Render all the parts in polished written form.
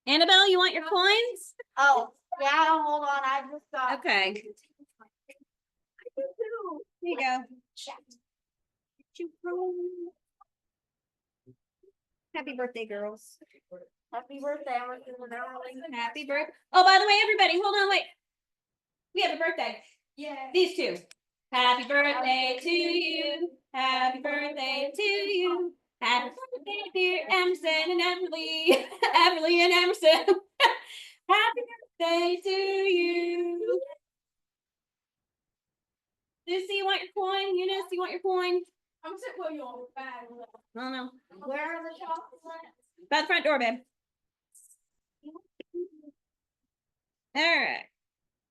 Annabelle, you want your coins? Oh, yeah, hold on, I just got. Okay. Here you go. Happy birthday, girls. Happy birthday. Happy birthday. Oh, by the way, everybody, hold on, wait. We have a birthday. Yeah. These two. Happy birthday to you. Happy birthday to you. Happy birthday, dear Emerson and Everly. Everly and Emerson. Happy birthday to you. Lucy, you want your coin? Eunice, you want your coin? I'm gonna put you on the bag. I don't know. Where are the chocolates? By the front door, babe. All right.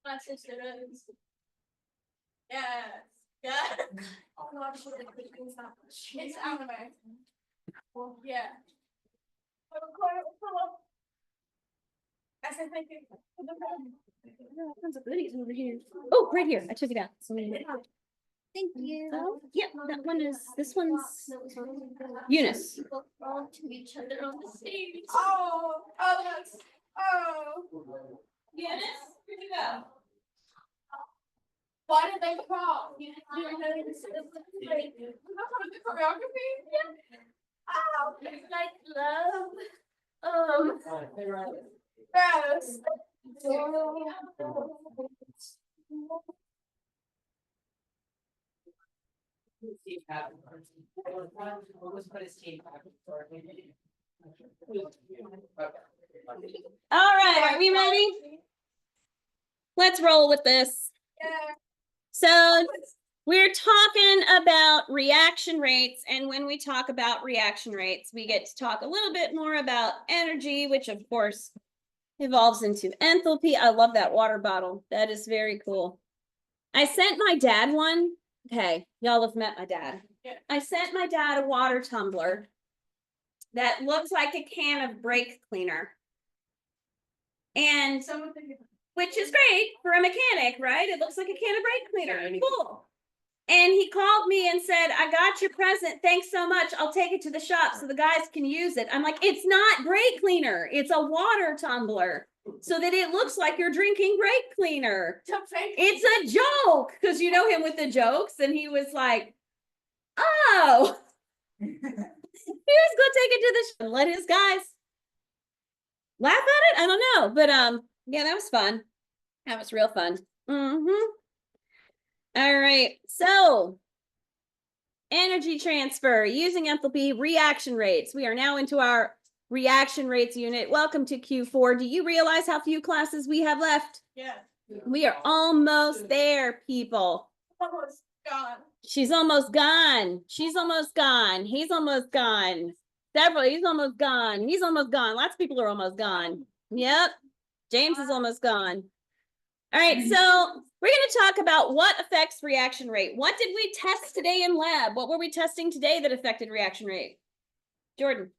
My sister is. Yes. Yeah. Oh no, it's anime. Yeah. I said thank you. Tons of goodies over here. Oh, right here. I took it out. So thank you. Oh, yep, that one is. This one's Eunice. All to each other on the stage. Oh, that's. Oh. Eunice, where'd you go? Why did they call? You know, the choreography? Yeah. Oh, it's like love. Gross. All right, are we ready? Let's roll with this. Yeah. So we're talking about reaction rates, and when we talk about reaction rates, we get to talk a little bit more about energy, which of course evolves into enthalpy. I love that water bottle. That is very cool. I sent my dad one. Okay, y'all have met my dad. Yeah. I sent my dad a water tumbler that looks like a can of brake cleaner. And which is great for a mechanic, right? It looks like a can of brake cleaner. Cool. And he called me and said, I got your present. Thanks so much. I'll take it to the shop so the guys can use it. I'm like, it's not brake cleaner. It's a water tumbler so that it looks like you're drinking brake cleaner. It's a joke because you know him with the jokes. And he was like, oh, here's go take it to the shop and let his guys laugh at it. I don't know. But yeah, that was fun. That was real fun. All right, so energy transfer using enthalpy reaction rates. We are now into our reaction rates unit. Welcome to Q4. Do you realize how few classes we have left? Yeah. We are almost there, people. Almost gone. She's almost gone. She's almost gone. He's almost gone. Several, he's almost gone. He's almost gone. Lots of people are almost gone. Yep. James is almost gone. All right, so we're going to talk about what affects reaction rate. What did we test today in lab? What were we testing today that affected reaction rate? Jordan.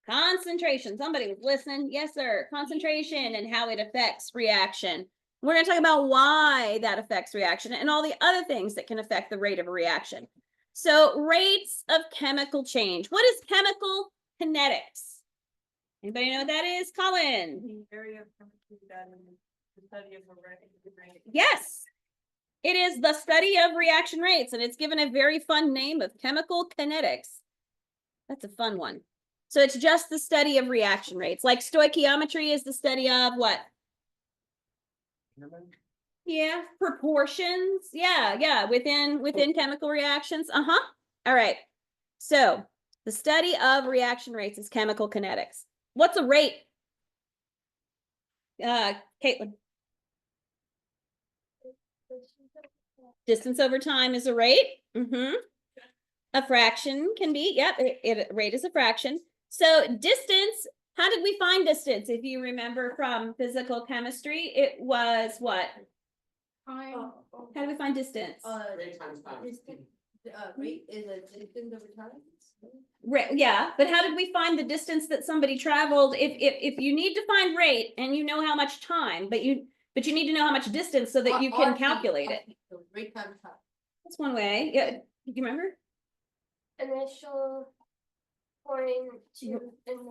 Concentration. Somebody was listening. Yes, sir. Concentration and how it affects reaction. We're going to talk about why that affects reaction and all the other things that can affect the rate of a reaction. So rates of chemical change. What is chemical kinetics? Anybody know what that is? Colin. The area of chemistry that is the study of reaction. Yes, it is the study of reaction rates, and it's given a very fun name of chemical kinetics. That's a fun one. So it's just the study of reaction rates. Like stoichiometry is the study of what? Yeah, proportions. Yeah, within chemical reactions. All right. So the study of reaction rates is chemical kinetics. What's a rate? Caitlin. Distance over time is a rate. A fraction can be, yep, rate is a fraction. So distance, how did we find distance? If you remember from physical chemistry, it was what? Time. How do we find distance? Rate is a distance over time. Yeah, but how did we find the distance that somebody traveled? If you need to find rate and you know how much time, but you need to know how much distance so that you can calculate it. Rate times time. That's one way. Yeah, do you remember? Initial point to.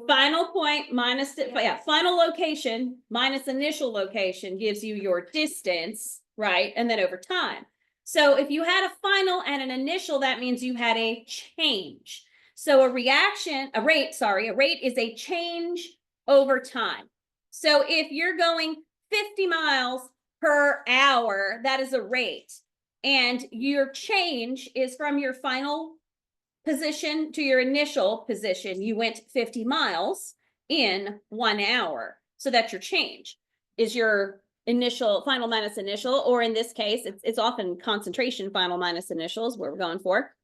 Final point minus the, yeah, final location minus initial location gives you your distance, right? And then over time. So if you had a final and an initial, that means you had a change. So a rate is a change over time. So if you're going 50 miles per hour, that is a rate. And your change is from your final position to your initial position. You went 50 miles in 1 hour. So that's your change, is your initial final minus initial, or in this case, it's often concentration final minus initials where we're going for.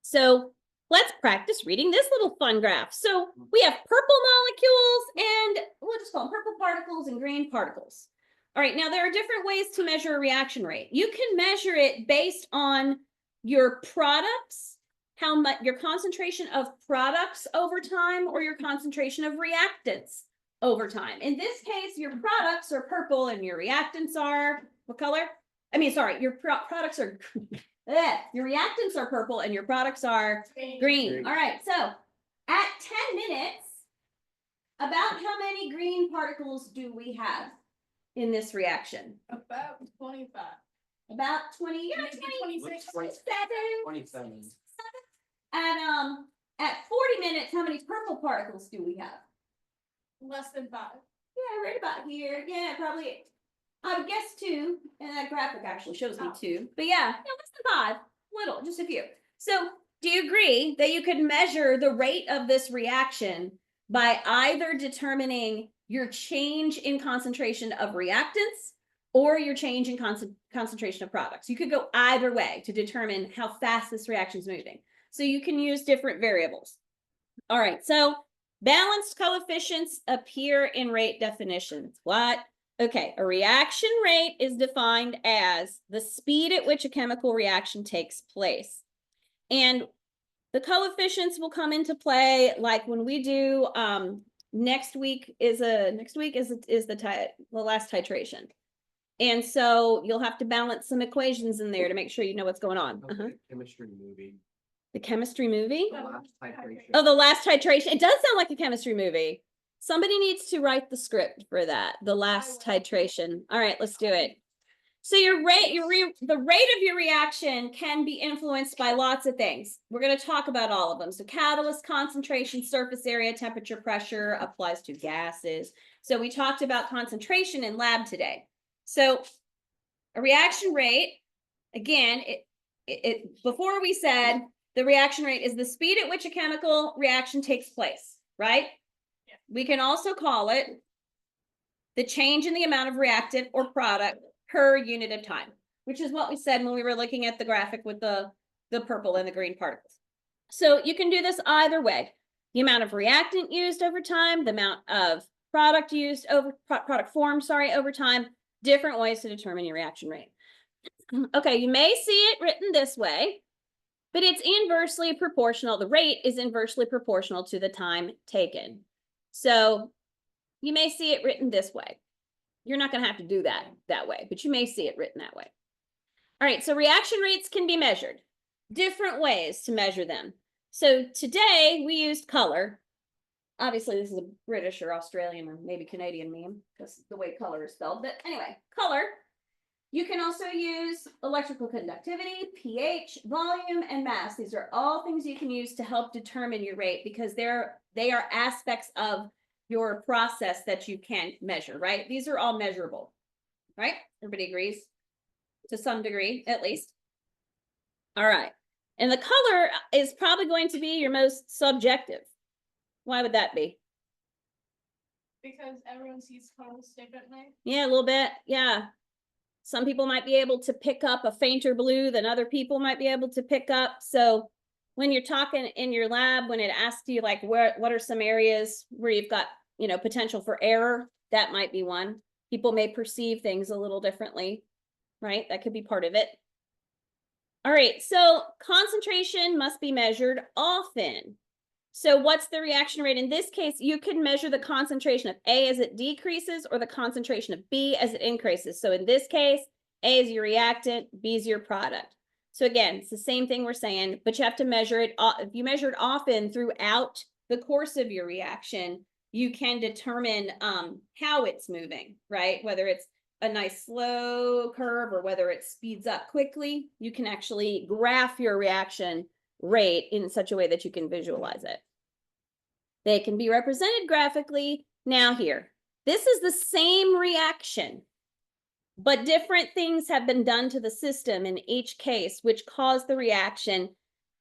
So let's practice reading this little fun graph. So we have purple molecules and we'll just call them purple particles and green particles. All right, now there are different ways to measure a reaction rate. You can measure it based on your products, how much your concentration of products over time, or your concentration of reactants over time. In this case, your products are purple and your reactants are what color? I mean, sorry, your products are your reactants are purple and your products are green. All right, so at 10 minutes, about how many green particles do we have in this reaction? About 25. About 20, yeah, Maybe 26, 26. 27. At 40 minutes, how many purple particles do we have? Less than 5. Yeah, right about here. Yeah, probably. I would guess 2, and that graphic actually shows me 2. But yeah, less than 5. Little, just a few. So do you agree that you could measure the rate of this reaction by either determining your change in concentration of reactants or your change in concentration of products? You could go either way to determine how fast this reaction is moving. So you can use different variables. All right, so balanced coefficients appear in rate definitions. What? Okay, a reaction rate is defined as the speed at which a chemical reaction takes place. And the coefficients will come into play like when we do next week is the last titration. And so you'll have to balance some equations in there to make sure you know what's going on. Chemistry movie. The chemistry movie? The last titration. Oh, the last titration. It does sound like a chemistry movie. Somebody needs to write the script for that. The last titration. All right, let's do it. So your rate, the rate of your reaction can be influenced by lots of things. We're going to talk about all of them. So catalyst concentration, surface area, temperature, pressure applies to gases. So we talked about concentration in lab today. So a reaction rate, again, before we said the reaction rate is the speed at which a chemical reaction takes place, right? Yeah. We can also call it the change in the amount of reactant or product per unit of time, which is what we said when we were looking at the graphic with the purple and the green particles. So you can do this either way. The amount of reactant used over time, the amount of product used product formed, over time, different ways to determine your reaction rate. Okay, you may see it written this way, but it's inversely proportional. The rate is inversely proportional to the time taken. So you may see it written this way. You're not going to have to do that way, but you may see it written that way. All right, so reaction rates can be measured. Different ways to measure them. So today we used color. Obviously, this is a British or Australian or maybe Canadian meme because the way color is spelled. But anyway, color. You can also use electrical conductivity, pH, volume, and mass. These are all things you can use to help determine your rate because they are aspects of your process that you can measure, right? These are all measurable, right? Everybody agrees to some degree, at least. All right. And the color is probably going to be your most subjective. Why would that be? Because everyone sees colors differently. Yeah, a little bit. Yeah. Some people might be able to pick up a fainter blue than other people might be able to pick up. So when you're talking in your lab, when it asks you like, what are some areas where you've got, potential for error, that might be one. People may perceive things a little differently, right? That could be part of it. All right, so concentration must be measured often. So what's the reaction rate? In this case, you can measure the concentration of A as it decreases or the concentration of B as it increases. So in this case, A is your reactant, B is your product. So again, it's the same thing we're saying, but you have to measure it. If you measure it often throughout the course of your reaction, you can determine how it's moving, right? Whether it's a nice slow curve or whether it speeds up quickly, you can actually graph your reaction rate in such a way that you can visualize it. They can be represented graphically. Now here, this is the same reaction, but different things have been done to the system in each case, which caused the reaction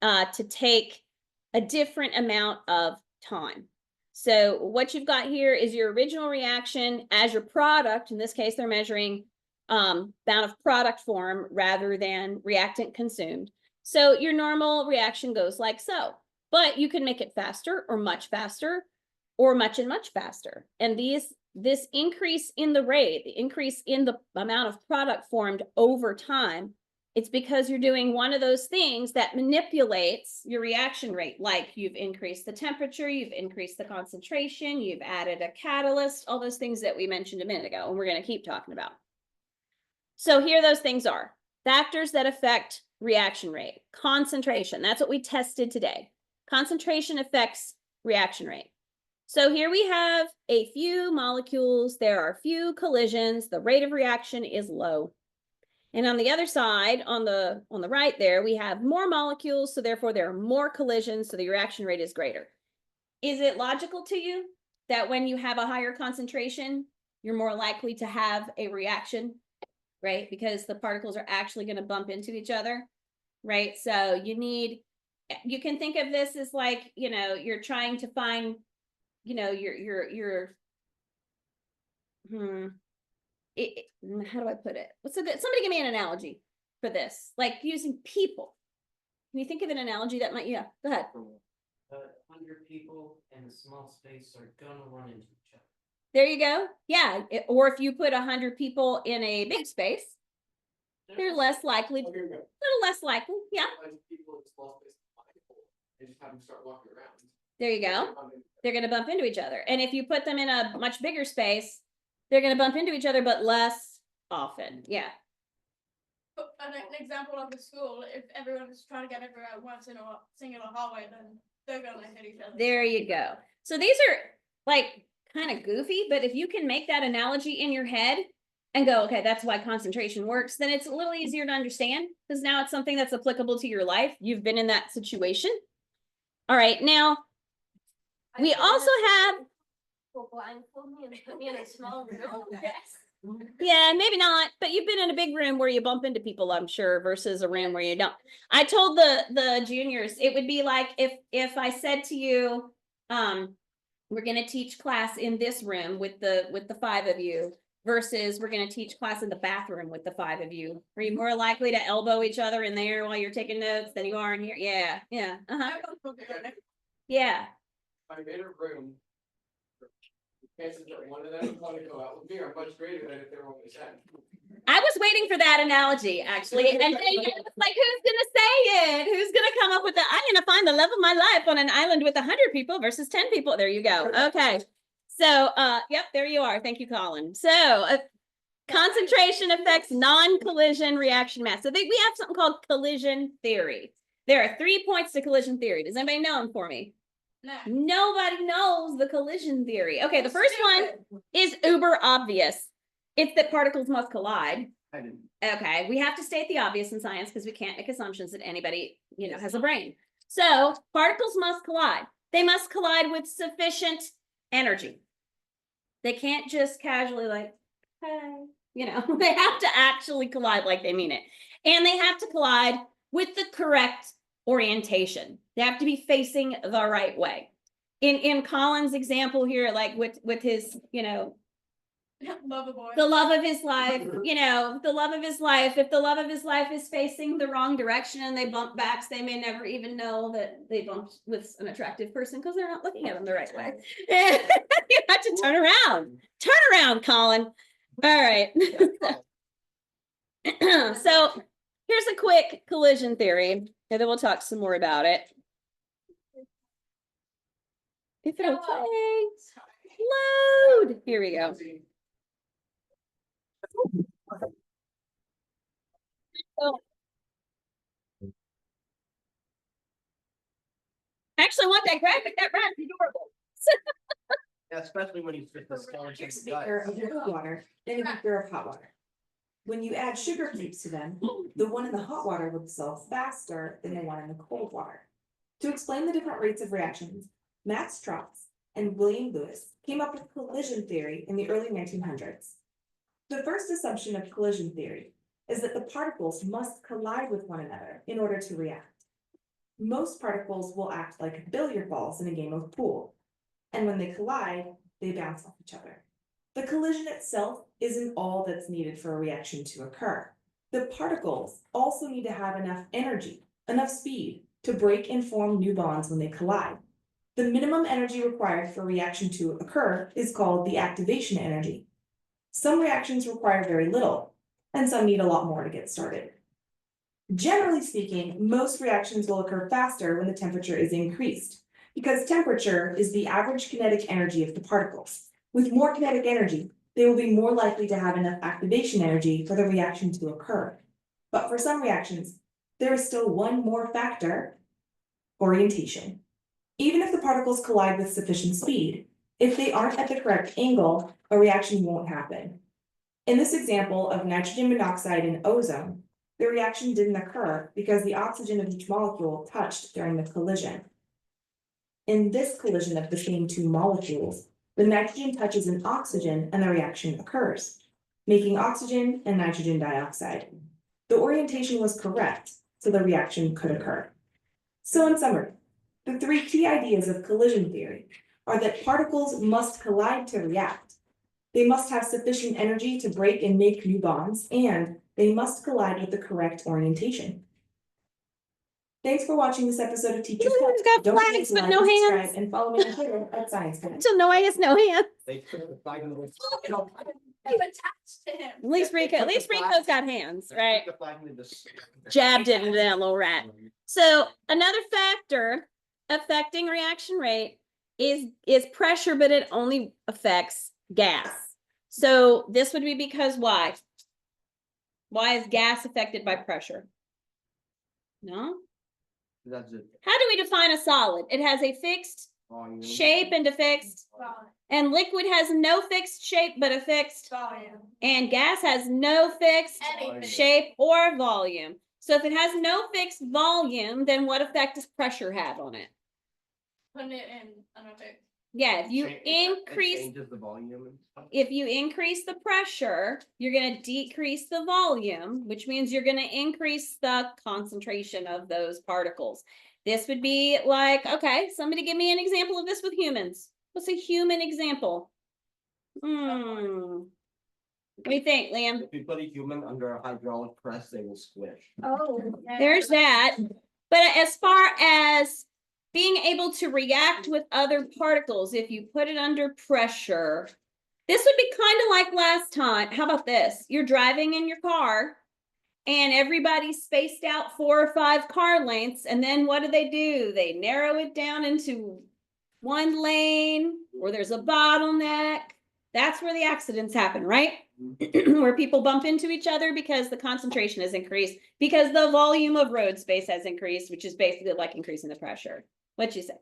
to take a different amount of time. So what you've got here is your original reaction as your product. In this case, they're measuring amount of product form rather than reactant consumed. So your normal reaction goes like so, but you can make it faster or much faster or much and much faster. And this increase in the rate, the increase in the amount of product formed over time, it's because you're doing one of those things that manipulates your reaction rate, like you've increased the temperature, you've increased the concentration, you've added a catalyst, all those things that we mentioned a minute ago, and we're going to keep talking about. So here those things are. Factors that affect reaction rate. Concentration, that's what we tested today. Concentration affects reaction rate. So here we have a few molecules, there are few collisions, the rate of reaction is low. And on the other side, on the right there, we have more molecules, so therefore there are more collisions, so the reaction rate is greater. Is it logical to you that when you have a higher concentration, you're more likely to have a reaction, right? Because the particles are actually going to bump into each other, right? So you can think of this as like, you know, you're trying to find, you know, how do I put it? Somebody give me an analogy for this, like using people. Can you think of an analogy that might, yeah, go ahead. 100 people in a small space are gonna run into each other. There you go. Yeah. Or if you put 100 people in a big space, they're less likely, a little less likely. Yeah. People in small space, and just have them start walking around. There you go. They're going to bump into each other. And if you put them in a much bigger space, they're going to bump into each other, but less often. Yeah. An example of the school, if everyone is trying to get everywhere at once in a singular hallway, then they're gonna hit each other. There you go. So these are like kind of goofy, but if you can make that analogy in your head and go, okay, that's why concentration works, then it's a little easier to understand because now it's something that's applicable to your life. You've been in that situation. All right, now we also have. Will blindfold me and put me in a small room. Yes. Yeah, maybe not, but you've been in a big room where you bump into people, I'm sure, versus a room where you don't. I told the juniors it would be like if I said to you, we're going to teach class in this room with the 5 of you versus we're going to teach class in the bathroom with the 5 of you. Are you more likely to elbow each other in there while you're taking notes than you are in here? Yeah, yeah, yeah. I'm in a room. The chances that one of them want to go out with me are much greater than if they were only 10. I was waiting for that analogy, actually. And then it's like, who's going to say it? Who's going to come up with the, I'm going to find the love of my life on an island with 100 people versus 10 people. There you go. Okay. So, yep, there you are. Thank you, Colin. So, concentration affects non-collision reaction mass. So we have something called collision theory. There are 3 points to collision theory. Does anybody know them for me? No. Nobody knows the collision theory. Okay, the first one is uber obvious. It's that particles must collide. I didn't. Okay, we have to state the obvious in science because we can't make assumptions that anybody, has a brain. So particles must collide. They must collide with sufficient energy. They can't just casually like, hey, they have to actually collide like they mean it. And they have to collide with the correct orientation. They have to be facing the right way. In Colin's example here, like with his, Lover boy. the love of his life, the love of his life, if the love of his life is facing the wrong direction and they bump backs, they may never even know that they bumped with an attractive person because they're not looking at them the right way. You have to turn around, Colin. All right. So here's a quick collision theory, and then we'll talk some more about it. If it'll Hello. play, load. Here we go. Actually, I want that graphic. That rat's adorable. Especially when he's just a skeleton. Here's a beaker of cold water, then a beaker of hot water. When you add sugar cubes to them, the one in the hot water will dissolve faster than the one in the cold water. To explain the different rates of reactions, Max Strauss and William Lewis came up with collision theory in the early 1900s. The first assumption of collision theory is that the particles must collide with one another in order to react. Most particles will act like billiard balls in a game of pool, and when they collide, they bounce off each other. The collision itself isn't all that's needed for a reaction to occur. The particles also need to have enough energy, enough speed, to break and form new bonds when they collide. The minimum energy required for a reaction to occur is called the activation energy. Some reactions require very little, and some need a lot more to get started. Generally speaking, most reactions will occur faster when the temperature is increased, because temperature is the average kinetic energy of the particles. With more kinetic energy, they will be more likely to have enough activation energy for the reaction to occur. But for some reactions, there is still one more factor: orientation. Even if the particles collide with sufficient speed, if they aren't at the correct angle, a reaction won't happen. In this example of nitrogen monoxide and ozone, the reaction didn't occur because the oxygen of each molecule touched during the collision. In this collision of the same two molecules, the nitrogen touches an oxygen and the reaction occurs, making oxygen and nitrogen dioxide. The orientation was correct, so the reaction could occur. So in summary, the three key ideas of collision theory are that particles must collide to react. They must have sufficient energy to break and make new bonds, and they must collide with the correct orientation. Thanks for watching this episode of Teacher's Pet. It's got Don't forget flags, to but like no and hands. subscribe and follow me on Twitter at Science Connect. So no, I guess no hands. They took the flag and I'm attached to him. At least Rico's got hands, right? The flag and just. Jabbed it into that little rat. So another factor affecting reaction rate is pressure, but it only affects gas. So this would be because why? Why is gas affected by pressure? No? That's it. How do we define a solid? It has a fixed Volume. shape and a fixed, and liquid has no fixed shape but a fixed, Volume. and gas has no fixed Anything. shape or volume. So if it has no fixed volume, then what effect does pressure have on it? Putting it in another. Yeah, if you It increase, changes the volume and stuff. if you increase the pressure, you're gonna decrease the volume, which means you're gonna increase the concentration of those particles. This would be like, okay, somebody give me an example of this with humans. What's a human example? What do you think, Liam? If you put a human under a hydraulic press, they will squish. Oh. There's that. But as far as being able to react with other particles, if you put it under pressure, this would be kind of like last time. How about this? You're driving in your car and everybody's spaced out 4 or 5 car lengths. And then what do? They narrow it down into one lane where there's a bottleneck. That's where the accidents happen, right? Where people bump into each other because the concentration has increased, because the volume of road space has increased, which is basically like increasing the pressure. What'd you say?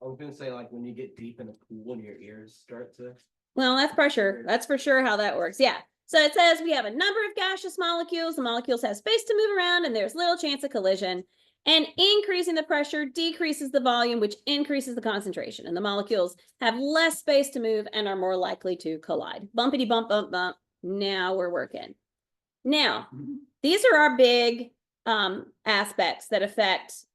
I was gonna say, like, when you get deep in a pool and your ears start to. Well, that's pressure. That's for sure how that works. Yeah. So it says we have a number of gaseous molecules. The molecules have space to move around and there's little chance of collision. And increasing the pressure decreases the volume, which increases the concentration. And the molecules have less space to move and are more likely to collide. Bumpity bump, bump, bump. Now we're working. Now, these are our big aspects that affect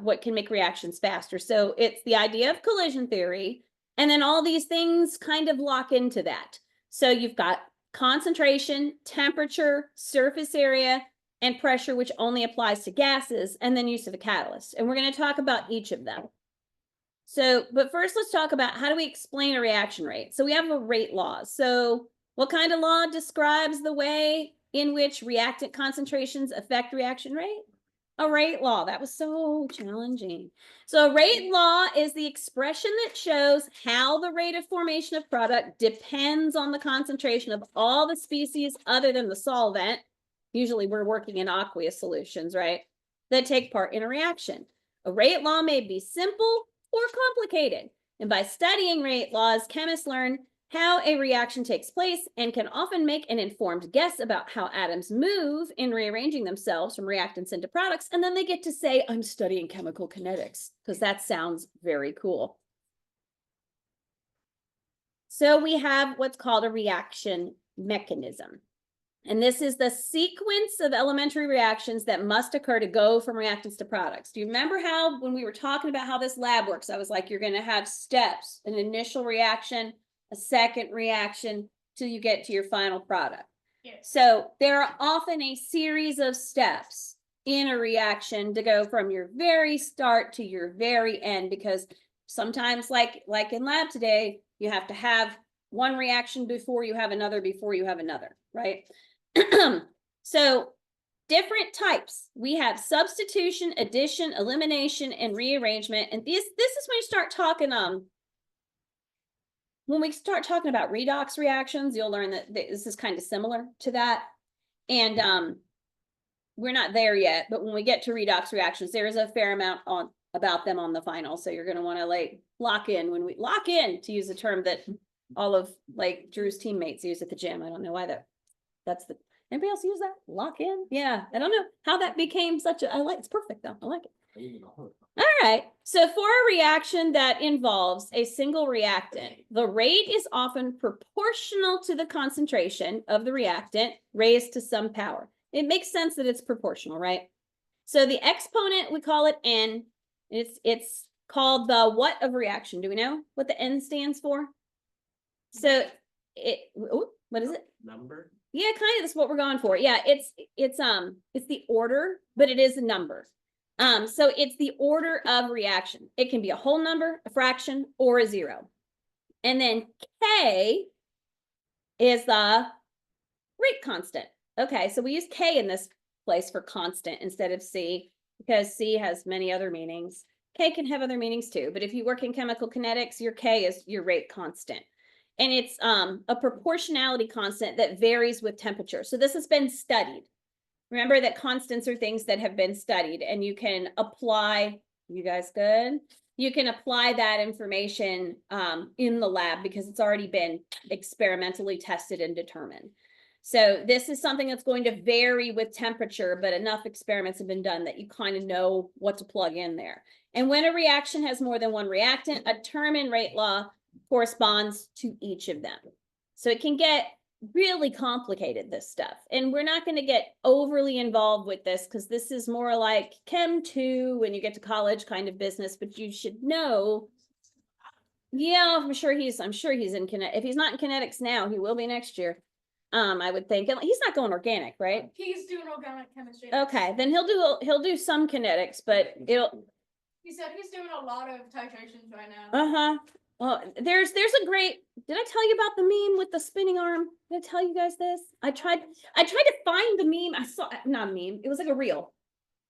what can make reactions faster. So it's the idea of collision theory. And then all these things kind of lock into that. So you've got concentration, temperature, surface area, and pressure, which only applies to gases, and then use of a catalyst. And we're going to talk about each of them. So, but first let's talk about how do we explain a reaction rate? So we have a rate law. So what kind of law describes the way in which reactant concentrations affect reaction rate? A rate law. That was so challenging. So a rate law is the expression that shows how the rate of formation of product depends on the concentration of all the species other than the solvent. Usually we're working in aqueous solutions, right? That take part in a reaction. A rate law may be simple or complicated. And by studying rate laws, chemists learn how a reaction takes place and can often make an informed guess about how atoms move in rearranging themselves from reactants into products. And then they get to say, I'm studying chemical kinetics, because that sounds very cool. So we have what's called a reaction mechanism. And this is the sequence of elementary reactions that must occur to go from reactants to products. Do you remember how, when we were talking about how this lab works, I was like, you're going to have steps, an initial reaction, a second reaction, till you get to your final product. Yes. So there are often a series of steps in a reaction to go from your very start to your very end, because sometimes, like in lab today, you have to have one reaction before you have another, right? So different types. We have substitution, addition, elimination, and rearrangement. And this is when you start talking, when we start talking about redox reactions, you'll learn that this is kind of similar to that. And we're not there yet, but when we get to redox reactions, there is a fair amount about them on the final. So you're going to want to like lock in, to use a term that all of like Drew's teammates use at the gym. I don't know why anybody else use that? Lock in? Yeah. I don't know how that became it's perfect though. I like it. All right. So for a reaction that involves a single reactant, the rate is often proportional to the concentration of the reactant raised to some power. It makes sense that it's proportional, right? So the exponent, we call it N. It's called the what of reaction. Do we know what the N stands for? So what is it? Number? Yeah, kind of. That's what we're going for. Yeah, it's the order, but it is a number. So it's the order of reaction. It can be a whole number, a fraction, or a zero. And then K is the rate constant. Okay, so we use K in this place for constant instead of C, because C has many other meanings. K can have other meanings too, but if you work in chemical kinetics, your K is your rate constant. And it's a proportionality constant that varies with temperature. So this has been studied. Remember that constants are things that have been studied, and you can apply, you guys good? You can apply that information in the lab because it's already been experimentally tested and determined. So this is something that's going to vary with temperature, but enough experiments have been done that you kind of know what to plug in there. And when a reaction has more than one reactant, a term in rate law corresponds to each of them. So it can get really complicated, this stuff. And we're not going to get overly involved with this because this is more like Chem 2 when you get to college kind of business, but you should know. Yeah, I'm sure he's in kinet. If he's not in kinetics now, he will be next year. I would think. And he's not going organic, right? He's doing organic chemistry. Okay, then he'll do some kinetics, but He said he's doing a lot of titrations right now. Uh-huh. Well, there's a great, did I tell you about the meme with the spinning arm? Did I tell you guys this? I tried to find the meme. I saw, not a meme. It was like a reel.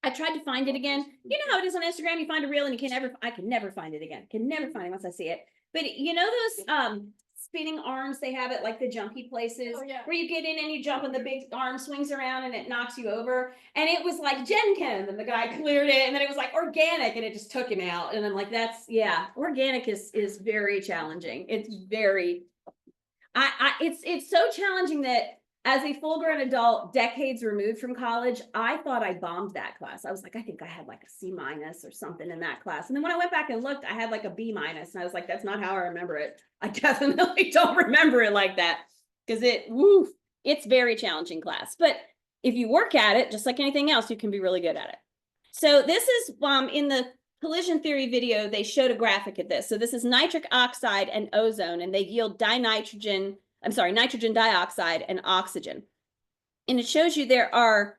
I tried to find it again. You know how it is on Instagram. You find a reel and I can never find it again. Can never find it once I see it. But you know those spinning arms they have at like the jumpy places where you get in and you jump and the big arm swings around and it knocks you over. And it was like Gen Chem and the guy cleared it, and then it was like organic and it just took him out. And I'm like, organic is very challenging. It's very, it's so challenging that as a full-grown adult, decades removed from college, I thought I bombed that class. I was like, I think I had like a C- or something in that class. And then when I went back and looked, I had like a B-, and I was like, that's not how I remember it. I definitely don't remember it like that because it's very challenging class. But if you work at it, just like anything else, you can be really good at it. So this is in the collision theory video, they showed a graphic of this. So this is nitric oxide and ozone, and they yield nitrogen dioxide and oxygen. And it shows you there are,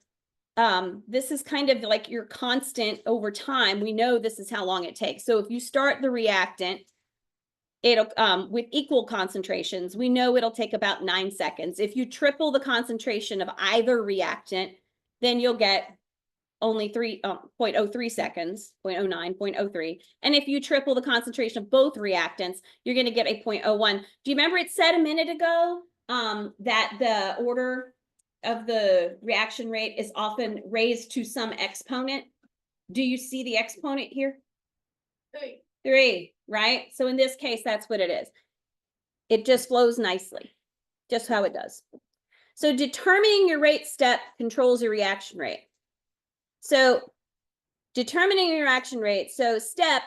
this is kind of like your constant over time. We know this is how long it takes. So if you start the reactant, it'll, with equal concentrations, we know it'll take about 9 seconds. If you triple the concentration of either reactant, then you'll get only 0.03 seconds, 0.09, 0.03. And if you triple the concentration of both reactants, you're going to get a 0.01. Do you remember it said a minute ago that the order of the reaction rate is often raised to some exponent? Do you see the exponent here? 3. 3, right? So in this case, that's what it is. It just flows nicely, just how it does. So determining your rate step controls your reaction rate. So determining your reaction rate, so step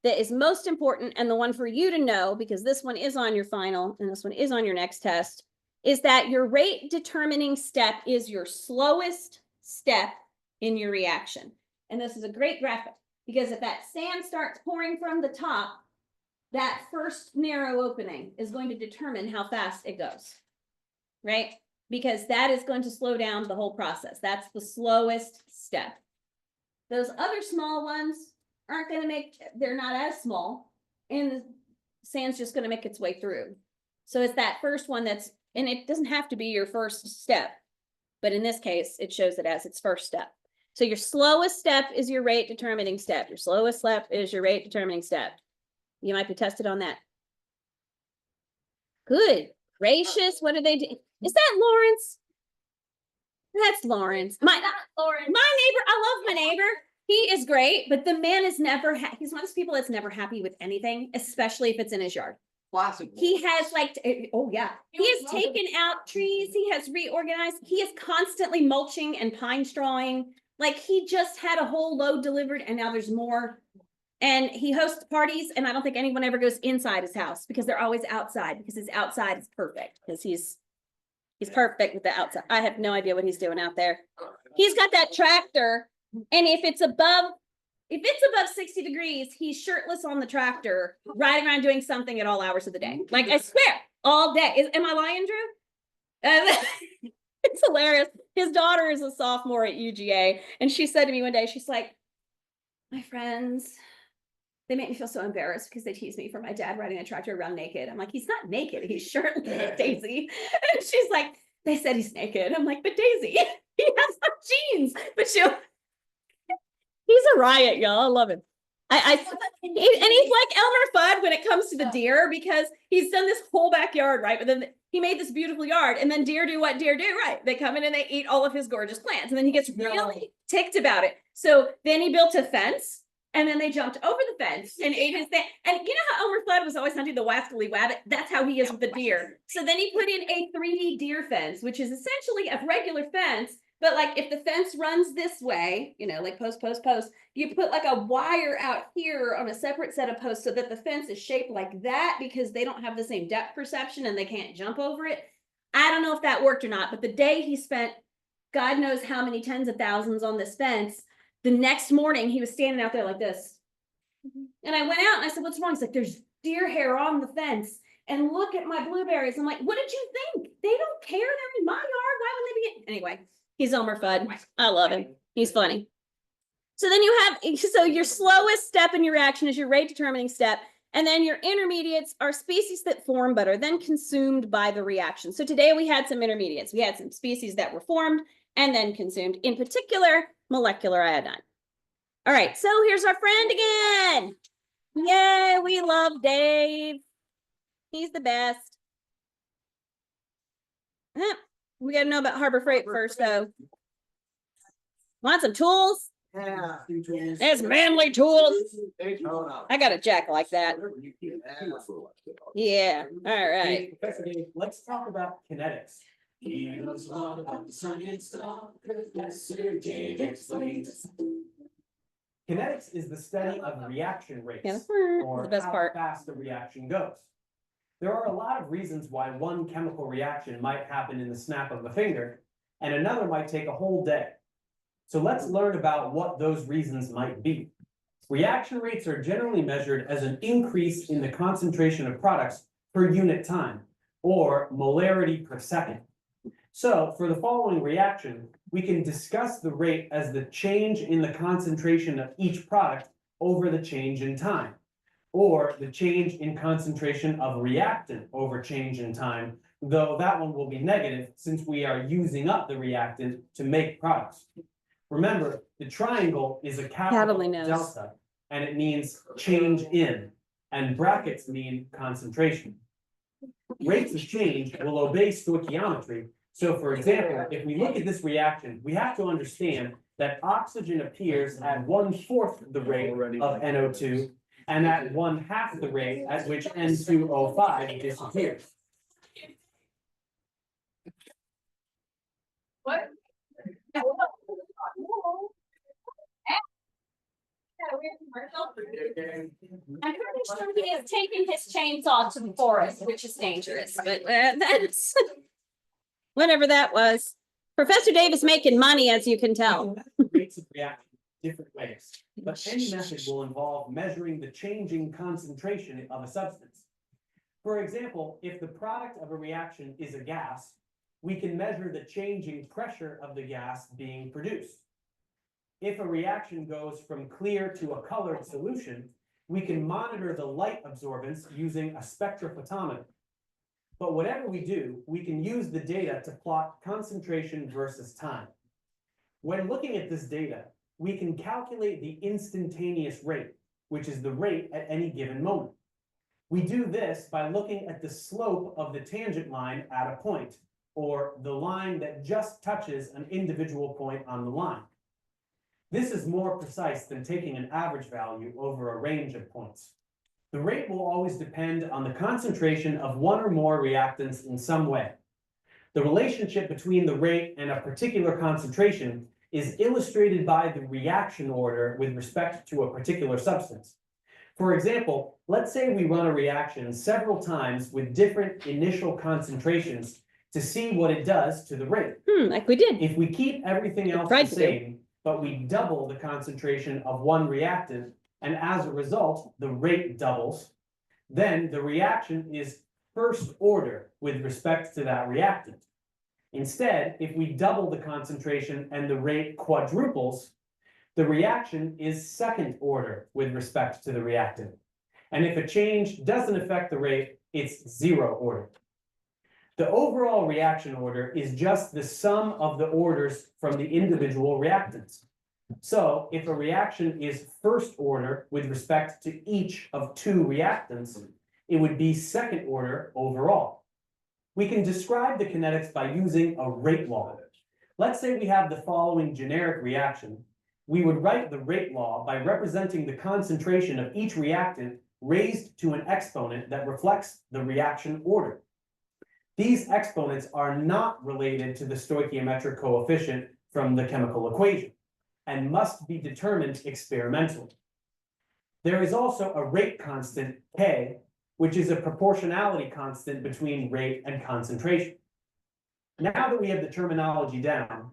that is most important and the one for you to know, because this one is on your final and this one is on your next test, is that your rate determining step is your slowest step in your reaction. And this is a great graphic, because if that sand starts pouring from the top, that first narrow opening is going to determine how fast it goes, right? Because that is going to slow down the whole process. That's the slowest step. Those other small ones aren't going to make, they're not as small, and the sand's just going to make its way through. So it's that first one that's, and it doesn't have to be your first step, but in this case, it shows it as its first step. So your slowest step is your rate determining step. Your slowest step is your rate determining step. You might be tested on that. Good gracious, what do they do? Is that Lawrence? That's Lawrence. My neighbor, I love my neighbor. He is great, but the man is never, he's one of those people that's never happy with anything, especially if it's in his yard. Classic. He has like, oh yeah, he has was taken out trees, he has reorganized, he is constantly mulching and pine strawing. Like he just had a whole load delivered and now there's more. And he hosts parties, and I don't think anyone ever goes inside his house because they're always outside, because his outside is perfect, because he's perfect with the outside. I have no idea what he's doing out there. He's got that tractor, and if it's above 60 degrees, he's shirtless on the tractor, riding around doing something at all hours of the day. Like I swear, all day. Am I lying, Drew? It's hilarious. His daughter is a sophomore at UGA, and she said to me one day, she's like, my friends, they make me feel so embarrassed because they tease me for my dad riding a tractor around naked. I'm like, he's not naked, he's shirtless, Daisy. And she's like, they said he's naked. I'm like, but Daisy, he has some jeans. But he's a riot, y'all. I love him. And he's like Elmer Fudd when it comes to the deer, because he's done this whole backyard, right? But then he made this beautiful yard, and then deer do what deer do, right? They come in and they eat all of his gorgeous plants, and then he gets really ticked about it. So then he built a fence, and then they jumped over the fence and ate his thing. And you know how Elmer Fudd was always hunting the wascally wabbit? That's how he is with the deer. So then he put in a 3D deer fence, which is essentially a regular fence. But like if the fence runs this way, you know, like post, you put like a wire out here on a separate set of posts so that the fence is shaped like that, because they don't have the same depth perception and they can't jump over it. I don't know if that worked or not, but the day he spent God knows how many tens of thousands on this fence, the next morning he was standing out there like this. And I went out and I said, what's wrong? He's like, there's deer hair on the fence. And look at my blueberries. I'm like, what did you think? They don't care. They're in my yard. Why would they be? Anyway, he's Elmer Fudd. I love him. He's funny. So then you have, so your slowest step in your reaction is your rate determining step. And then your intermediates are species that form but are then consumed by the reaction. So today we had some intermediates. We had some species that were formed and then consumed, in particular, molecular iodine. All right, so here's our friend again. Yay, we love Dave. He's the best. We gotta know about Harbor Freight first, though. Want some tools? Yeah. There's manly tools. I got a jack like that. Yeah, all right. Professor Dave, let's talk about kinetics. Kinetics is the study of reaction rates, Yeah, or the best how part. fast the reaction goes. There are a lot of reasons why one chemical reaction might happen in the snap of a finger, and another might take a whole day. So let's learn about what those reasons might be. Reaction rates are generally measured as an increase in the concentration of products per unit time, or molarity per second. So for the following reaction, we can discuss the rate as the change in the concentration of each product over the change in time, or the change in concentration of reactant over change in time, though that one will be negative since we are using up the reactant to make products. Remember, the triangle is a Cat only capital knows. delta, and it means change in, and brackets mean concentration. Rates of change will obey stoichiometry. So for example, if we look at this reaction, we have to understand that oxygen appears at 1/4 the rate of NO2 and at 1/2 the rate at which N2O5 disappears. What? I'm pretty sure he is taking his chainsaw to the forest, which is dangerous, but that's whatever that was. Professor Davis making money, as you can tell. Rates of reaction different ways, but any method will involve measuring the changing concentration of a substance. For example, if the product of a reaction is a gas, we can measure the changing pressure of the gas being produced. If a reaction goes from clear to a colored solution, we can monitor the light absorbance using a spectrophotometer. But whatever we do, we can use the data to plot concentration versus time. When looking at this data, we can calculate the instantaneous rate, which is the rate at any given moment. We do this by looking at the slope of the tangent line at a point, or the line that just touches an individual point on the line. This is more precise than taking an average value over a range of points. The rate will always depend on the concentration of one or more reactants in some way. The relationship between the rate and a particular concentration is illustrated by the reaction order with respect to a particular substance. For example, let's say we run a reaction several times with different initial concentrations to see what it does to the rate. Like we did. If we keep everything else tried the to do. same, but we double the concentration of one reactant, and as a result, the rate doubles, then the reaction is first order with respect to that reactant. Instead, if we double the concentration and the rate quadruples, the reaction is second order with respect to the reactant. And if a change doesn't affect the rate, it's zero order. The overall reaction order is just the sum of the orders from the individual reactants. So if a reaction is first order with respect to each of two reactants, it would be second order overall. We can describe the kinetics by using a rate law. Let's say we have the following generic reaction. We would write the rate law by representing the concentration of each reactant raised to an exponent that reflects the reaction order. These exponents are not related to the stoichiometric coefficient from the chemical equation and must be determined experimentally. There is also a rate constant, K, which is a proportionality constant between rate and concentration. Now that we have the terminology down,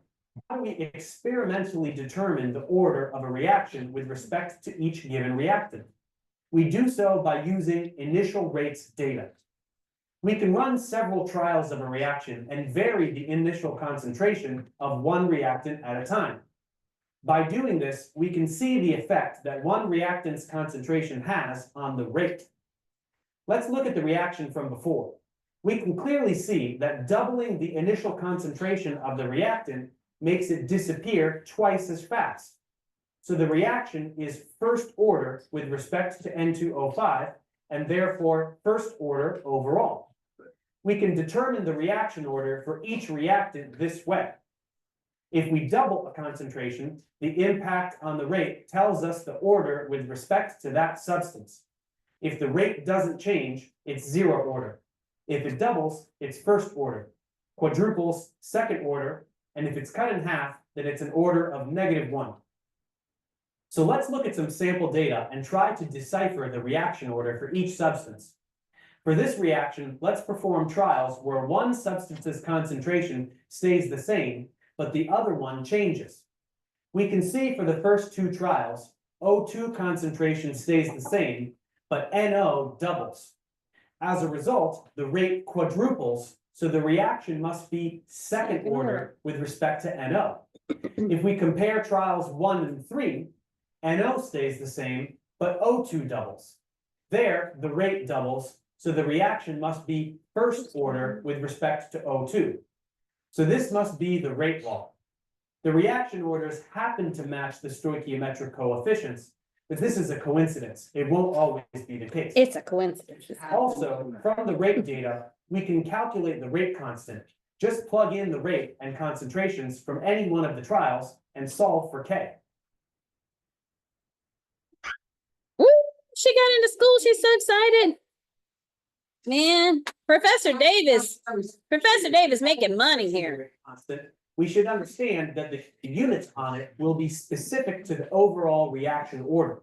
how do we experimentally determine the order of a reaction with respect to each given reactant? We do so by using initial rates data. We can run several trials of a reaction and vary the initial concentration of one reactant at a time. By doing this, we can see the effect that one reactant's concentration has on the rate. Let's look at the reaction from before. We can clearly see that doubling the initial concentration of the reactant makes it disappear twice as fast. So the reaction is first order with respect to N2O5 and therefore first order overall. We can determine the reaction order for each reactant this way. If we double a concentration, the impact on the rate tells us the order with respect to that substance. If the rate doesn't change, it's zero order. If it doubles, it's first order. Quadruples, second order, and if it's cut in half, then it's an order of -1. So let's look at some sample data and try to decipher the reaction order for each substance. For this reaction, let's perform trials where one substance's concentration stays the same, but the other one changes. We can see for the first two trials, O2 concentration stays the same, but NO doubles. As a result, the rate quadruples, so the reaction must be second order with respect to NO. If we compare trials 1 and 3, NO stays the same, but O2 doubles. There, the rate doubles, so the reaction must be first order with respect to O2. So this must be the rate law. The reaction orders happen to match the stoichiometric coefficients, but this is a coincidence. It won't always be the case. It's a coincidence. Also, from the rate data, we can calculate the rate constant. Just plug in the rate and concentrations from any one of the trials and solve for K. Woo, she got into school. She's so excited. Man, Professor Davis making money here. Constant. We should understand that the units on it will be specific to the overall reaction order.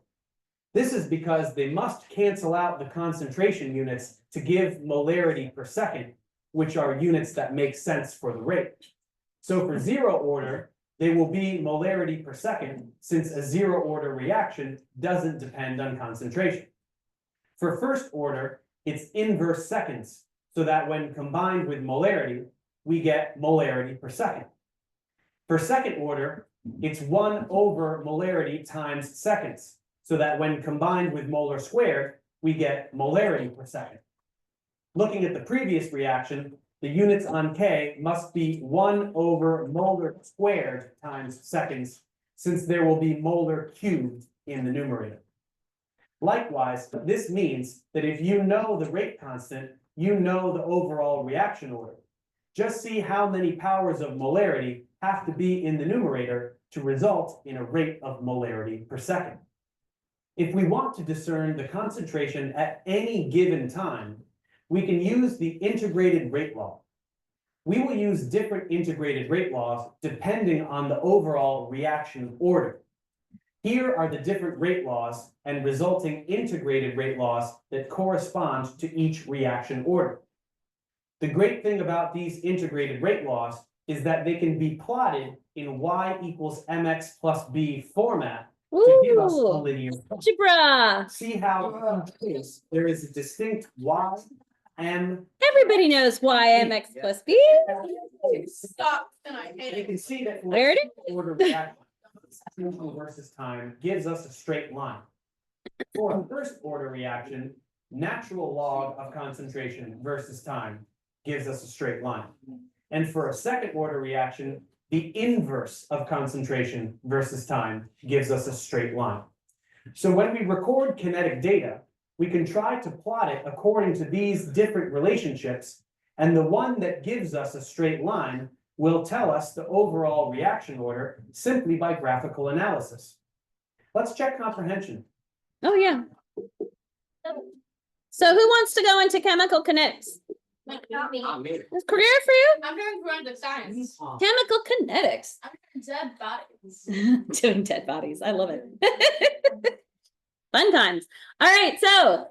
This is because they must cancel out the concentration units to give molarity per second, which are units that make sense for the rate. So for zero order, they will be molarity per second, since a zero order reaction doesn't depend on concentration. For first order, it's inverse seconds, so that when combined with molarity, we get molarity per second. For second order, it's 1 over molarity times seconds, so that when combined with molar squared, we get molarity per second. Looking at the previous reaction, the units on K must be 1 over molar squared times seconds, since there will be molar cubed in the numerator. Likewise, this means that if you know the rate constant, you know the overall reaction order. Just see how many powers of molarity have to be in the numerator to result in a rate of molarity per second. If we want to discern the concentration at any given time, we can use the integrated rate law. We will use different integrated rate laws depending on the overall reaction order. Here are the different rate laws and resulting integrated rate laws that correspond to each reaction order. The great thing about these integrated rate laws is that they can be plotted in y equals mx plus b format to give us a Ooh, linear. algebra. See how in each case there is a distinct y, m. Everybody knows why mx plus b. Stop, and I hate You it. can see that. There it is. Order reaction versus time gives us a straight line. For a first order reaction, natural log of concentration versus time gives us a straight line. And for a second order reaction, the inverse of concentration versus time gives us a straight line. So when we record kinetic data, we can try to plot it according to these different relationships, and the one that gives us a straight line will tell us the overall reaction order simply by graphical analysis. Let's check comprehension. Oh, yeah. So who wants to go into chemical kinetics? Not me. Is career for you? I'm doing forensic science. Chemical kinetics. I'm doing dead bodies. Doing dead bodies. I love it. Fun times. All right, so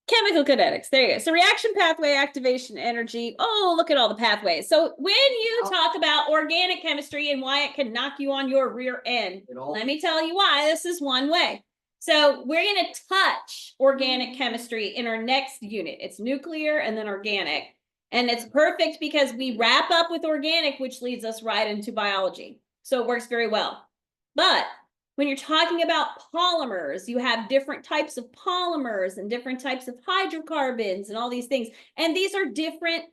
chemical kinetics. There you go. So reaction pathway activation energy. Oh, look at all the pathways. So when you talk about organic chemistry and why it can knock you on your rear end, let me tell you why this is one way. So we're going to touch organic chemistry in our next unit. It's nuclear and then organic. And it's perfect because we wrap up with organic, which leads us right into biology. So it works very well. But when you're talking about polymers, you have different types of polymers and different types of hydrocarbons and all these things. And these are different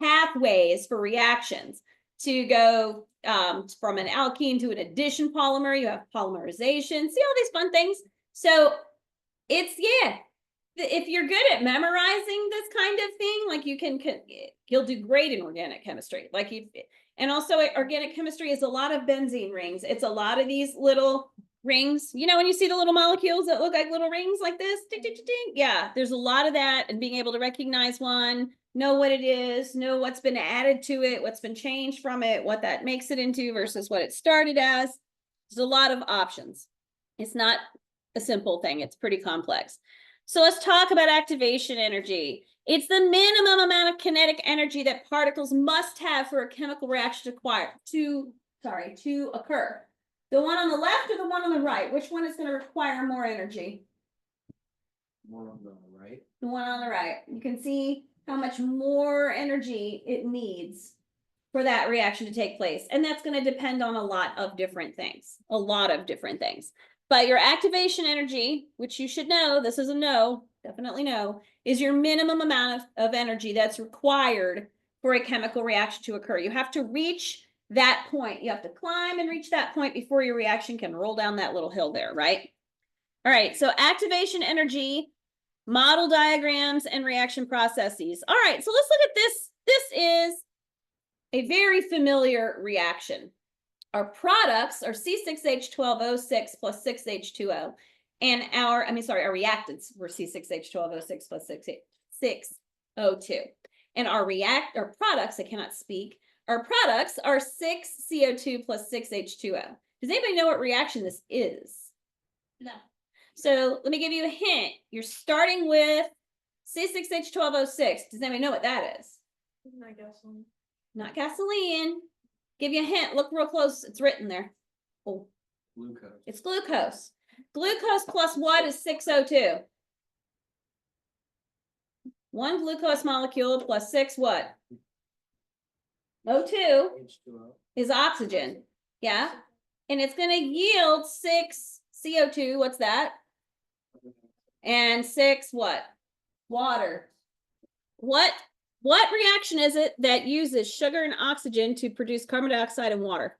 pathways for reactions. To go from an alkene to an addition polymer, you have polymerization. See all these fun things? So it's, yeah, if you're good at memorizing this kind of thing, like you'll do great in organic chemistry. And also organic chemistry is a lot of benzene rings. It's a lot of these little rings. You know, when you see the little molecules that look like little rings like this, ding, ding, ding, ding. Yeah, there's a lot of that, and being able to recognize one, know what it is, know what's been added to it, what's been changed from it, what that makes it into versus what it started as. There's a lot of options. It's not a simple thing. It's pretty complex. So let's talk about activation energy. It's the minimum amount of kinetic energy that particles must have for a chemical reaction to occur. The one on the left or the one on the right? Which one is going to require more energy? More on the right. The one on the right. You can see how much more energy it needs for that reaction to take place. And that's going to depend on a lot of different things. But your activation energy, which you should know, this is a no, definitely no, is your minimum amount of energy that's required for a chemical reaction to occur. You have to reach that point. You have to climb and reach that point before your reaction can roll down that little hill there, right? All right, so activation energy, model diagrams, and reaction processes. All right, so let's look at this. This is a very familiar reaction. Our products are C6H12O6 plus 6H2O. And our reactants were C6H12O6 plus 6O2. And our products, I cannot speak, our products are 6CO2 plus 6H2O. Does anybody know what reaction this is? No. So let me give you a hint. You're starting with C6H12O6. Does anybody know what that is? I guess. Not gasoline. Give you a hint. Look real close. It's written there. Oh, Glucose. it's glucose. Glucose plus what is 6O2? One glucose molecule plus 6 what? O2 H2O. is oxygen. Yeah. And it's going to yield 6 CO2. What's that? And 6 what? Water. What reaction is it that uses sugar and oxygen to produce carbon dioxide and water?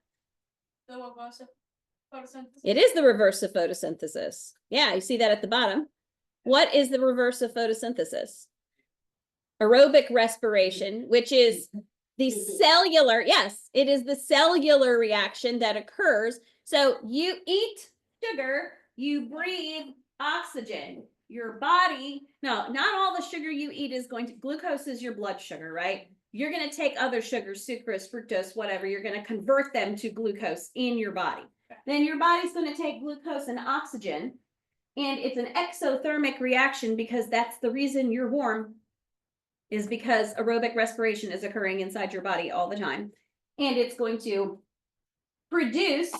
The reverse of photosynthesis. It is the reverse of photosynthesis. Yeah, you see that at the bottom. What is the reverse of photosynthesis? Aerobic respiration, which is the cellular, yes, it is the cellular reaction that occurs. So you eat sugar, you breathe oxygen. Your body, no, not all the sugar you eat is going to, glucose is your blood sugar, right? You're going to take other sugars, sucrose, fructose, whatever, you're going to convert them to glucose in your body. Then your body's going to take glucose and oxygen, and it's an exothermic reaction because that's the reason you're warm, is because aerobic respiration is occurring inside your body all the time. And it's going to produce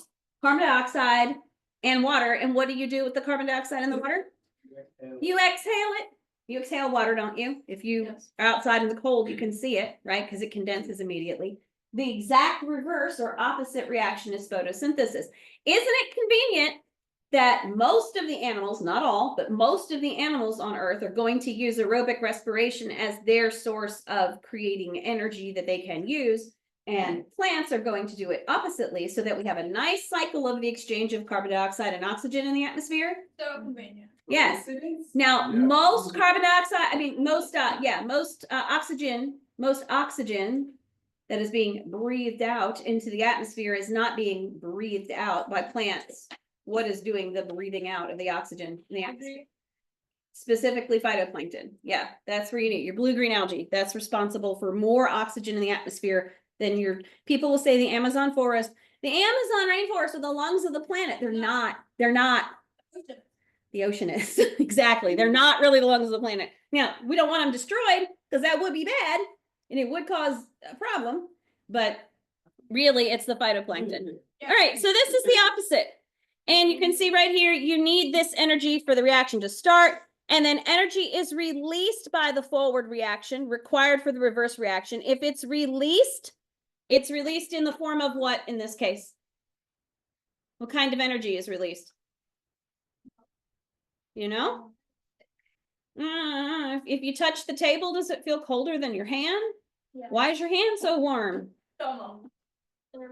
carbon dioxide and water. And what do you do with the carbon dioxide and the water? You exhale it. You exhale water, don't you? If you Yes. are outside in the cold, you can see it, right? Because it condenses immediately. The exact reverse or opposite reaction is photosynthesis. Isn't it convenient that most of the animals, not all, but most of the animals on Earth are going to use aerobic respiration as their source of creating energy that they can use, and plants are going to do it oppositely, so that we have a nice cycle of the exchange of carbon dioxide and oxygen in the atmosphere? So convenient. Yes. Now, Yeah. most carbon dioxide, most oxygen that is being breathed out into the atmosphere is not being breathed out by plants. What is doing the breathing out of the oxygen in the atmosphere? Specifically phytoplankton. Yeah, that's where you need your blue-green algae. That's responsible for more oxygen in the atmosphere than people will say the Amazon forest. The Amazon rainforest are the lungs of the planet. They're not. The ocean is. Exactly. They're not really the lungs of the planet. Now, we don't want them destroyed because that would be bad and it would cause a problem, but really it's the phytoplankton. Yeah. All right, so this is the opposite. And you can see right here, you need this energy for the reaction to start, and then energy is released by the forward reaction, required for the reverse reaction. If it's released in the form of what in this case? What kind of energy is released? You know? If you touch the table, does it feel colder than your hand? Yeah. Why is your hand so warm? Thermal.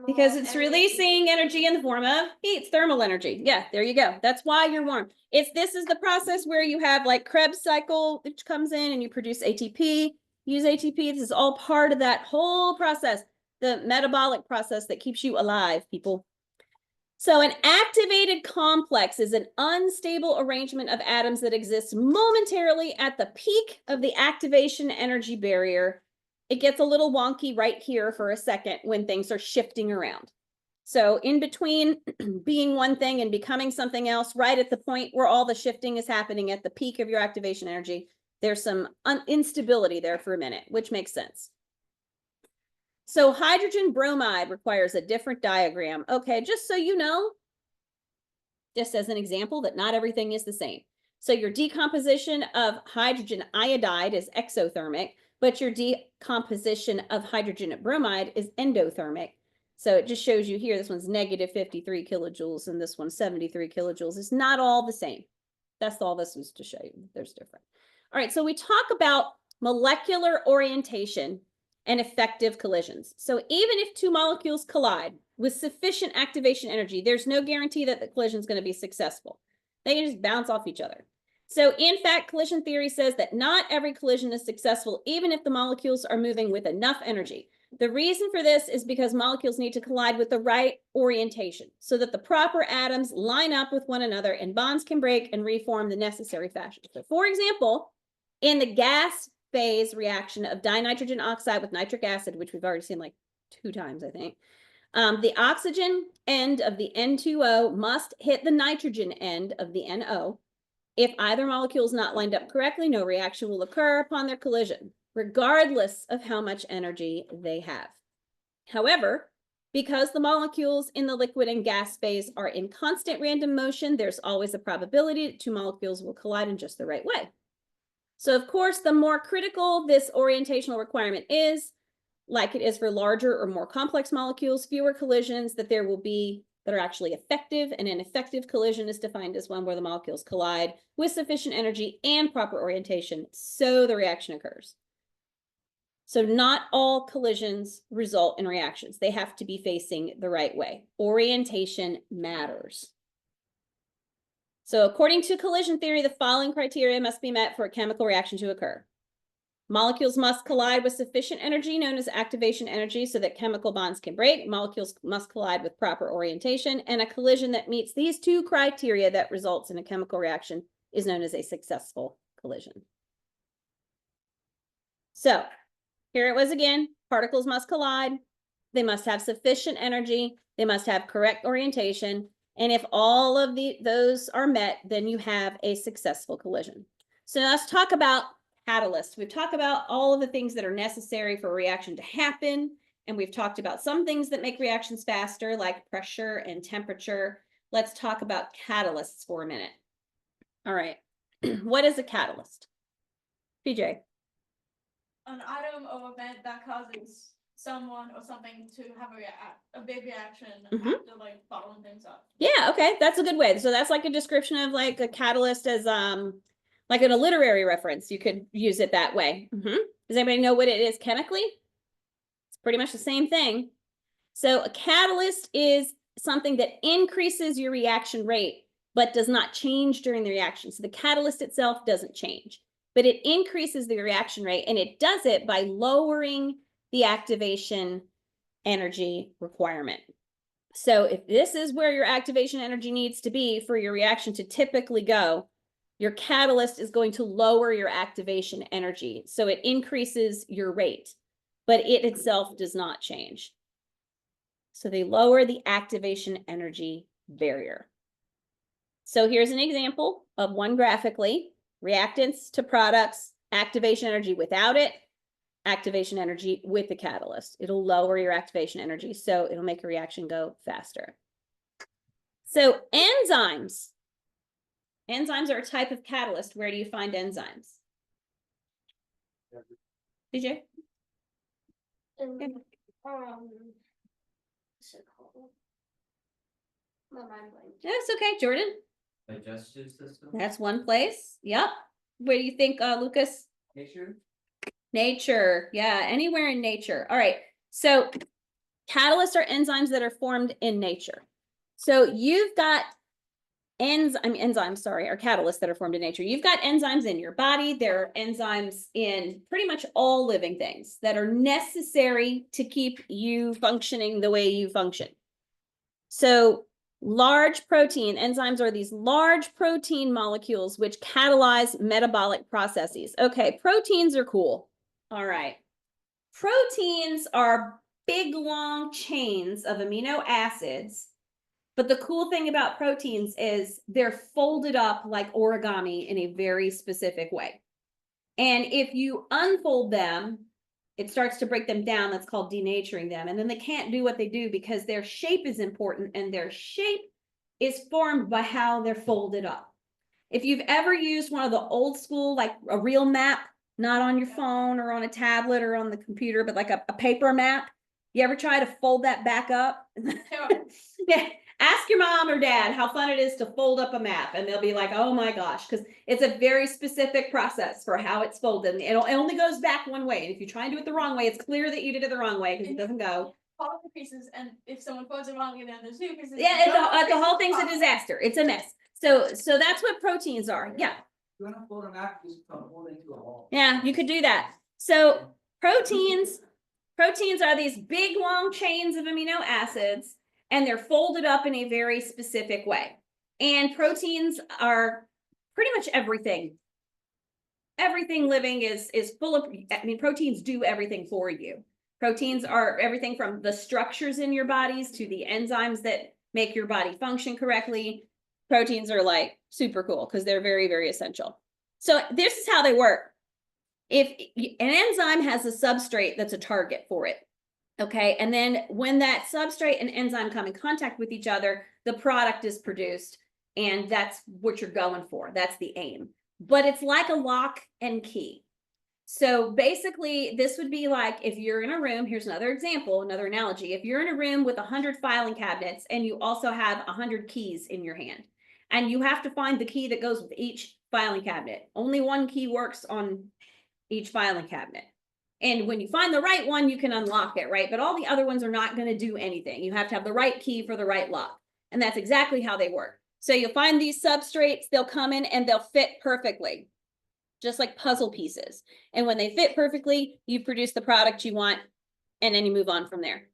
Because it's releasing energy in the form of heat. It's thermal energy. Yeah, there you go. That's why you're warm. This is the process where you have like Krebs cycle, which comes in and you produce ATP, use ATP. This is all part of that whole process, the metabolic process that keeps you alive, people. So an activated complex is an unstable arrangement of atoms that exists momentarily at the peak of the activation energy barrier. It gets a little wonky right here for a second when things are shifting around. So in between being one thing and becoming something else, right at the point where all the shifting is happening at the peak of your activation energy, there's some instability there for a minute, which makes sense. So hydrogen bromide requires a different diagram. Okay, just so you know, just as an example that not everything is the same. So your decomposition of hydrogen iodide is exothermic, but your decomposition of hydrogen bromide is endothermic. So it just shows you here, this one's negative 53 kilojoules and this one's 73 kilojoules. It's not all the same. That's all this was to show you. There's different. All right, so we talk about molecular orientation and effective collisions. So even if two molecules collide with sufficient activation energy, there's no guarantee that the collision is going to be successful. They can just bounce off each other. So in fact, collision theory says that not every collision is successful, even if the molecules are moving with enough energy. The reason for this is because molecules need to collide with the right orientation so that the proper atoms line up with one another and bonds can break and reform the necessary fashion. So for example, in the gas phase reaction of dinitrogen oxide with nitric acid, which we've already seen like 2 times, I think, the oxygen end of the N2O must hit the nitrogen end of the NO. If either molecule is not lined up correctly, no reaction will occur upon their collision, regardless of how much energy they have. However, because the molecules in the liquid and gas phase are in constant random motion, there's always a probability that 2 molecules will collide in just the right way. So of course, the more critical this orientational requirement is, like it is for larger or more complex molecules, fewer collisions that there will be that are actually effective, and an effective collision is defined as one where the molecules collide with sufficient energy and proper orientation so the reaction occurs. So not all collisions result in reactions. They have to be facing the right way. Orientation matters. So according to collision theory, the following criteria must be met for a chemical reaction to occur. Molecules must collide with sufficient energy, known as activation energy, so that chemical bonds can break. Molecules must collide with proper orientation, and a collision that meets these 2 criteria that results in a chemical reaction is known as a successful collision. So here it was again, particles must collide, they must have sufficient energy, they must have correct orientation, and if all of those are met, then you have a successful collision. So let's talk about catalysts. We've talked about all of the things that are necessary for a reaction to happen, and we've talked about some things that make reactions faster, like pressure and temperature. Let's talk about catalysts for a minute. All right, what is a catalyst? PJ. An item or event that causes someone or something to have a big reaction after like following things up. Yeah, okay, that's a good way. So that's like a description of like a catalyst as like in a literary reference. You could use it that way. Does anybody know what it is chemically? It's pretty much the same thing. So a catalyst is something that increases your reaction rate, but does not change during the reaction. So the catalyst itself doesn't change, but it increases the reaction rate, and it does it by lowering the activation energy requirement. So if this is where your activation energy needs to be for your reaction to typically go, your catalyst is going to lower your activation energy. So it increases your rate, but it itself does not change. So they lower the activation energy barrier. So here's an example of one graphically: reactants to products, activation energy without it, activation energy with the catalyst. It'll lower your activation energy, so it'll make your reaction go faster. So enzymes. Enzymes are a type of catalyst. Where do you find enzymes? DJ? What's it called? My mind blank. That's okay, Jordan. Digestive system? That's one place. Yep. Where do you think, Lucas? Nature? Nature. Yeah, anywhere in nature. All right. So catalysts are enzymes that are formed in nature. So you've got enzymes are catalysts that are formed in nature. You've got enzymes in your body. There are enzymes in pretty much all living things that are necessary to keep you functioning the way you function. So large protein enzymes are these large protein molecules which catalyze metabolic processes. Okay, proteins are cool. All right. Proteins are big, long chains of amino acids. But the cool thing about proteins is they're folded up like origami in a very specific way. And if you unfold them, it starts to break them down. That's called denaturing them. And then they can't do what they do because their shape is important, and their shape is formed by how they're folded up. If you've ever used one of the old school, like a real map, not on your phone or on a tablet or on the computer, but like a paper map, you ever try to fold that back up? Yeah. Ask your mom or dad how fun it is to fold up a map, and they'll be like, oh my gosh, because it's a very specific process for how it's folded. It only goes back one way. And if you try and do it the wrong way, it's clear that you did it the wrong way because it doesn't go. Follow the pieces, and if someone folds it wrong, and then there's two pieces. Yeah, those the whole pieces thing's a pop. disaster. It's a mess. So that's what proteins are. Yeah. You wanna fold a map, just fold into a wall. Yeah, you could do that. So proteins are these big long chains of amino acids, and they're folded up in a very specific way. And proteins are pretty much everything. Everything living is full of, I mean, proteins do everything for you. Proteins are everything from the structures in your bodies to the enzymes that make your body function correctly. Proteins are like super cool because they're very, very essential. So this is how they work. If an enzyme has a substrate that's a target for it, okay, and then when that substrate and enzyme come in contact with each other, the product is produced, and that's what you're going for. That's the aim. But it's like a lock and key. So basically, this would be like if you're in a room, here's another example, another analogy. If you're in a room with 100 filing cabinets and you also have 100 keys in your hand, and you have to find the key that goes with each filing cabinet. Only one key works on each filing cabinet. And when you find the right one, you can unlock it, right? But all the other ones are not going to do anything. You have to have the right key for the right lock. And that's exactly how they work. So you'll find these substrates, they'll come in and they'll fit perfectly, just like puzzle pieces. And when they fit perfectly, you produce the product you want, and then you move on from there.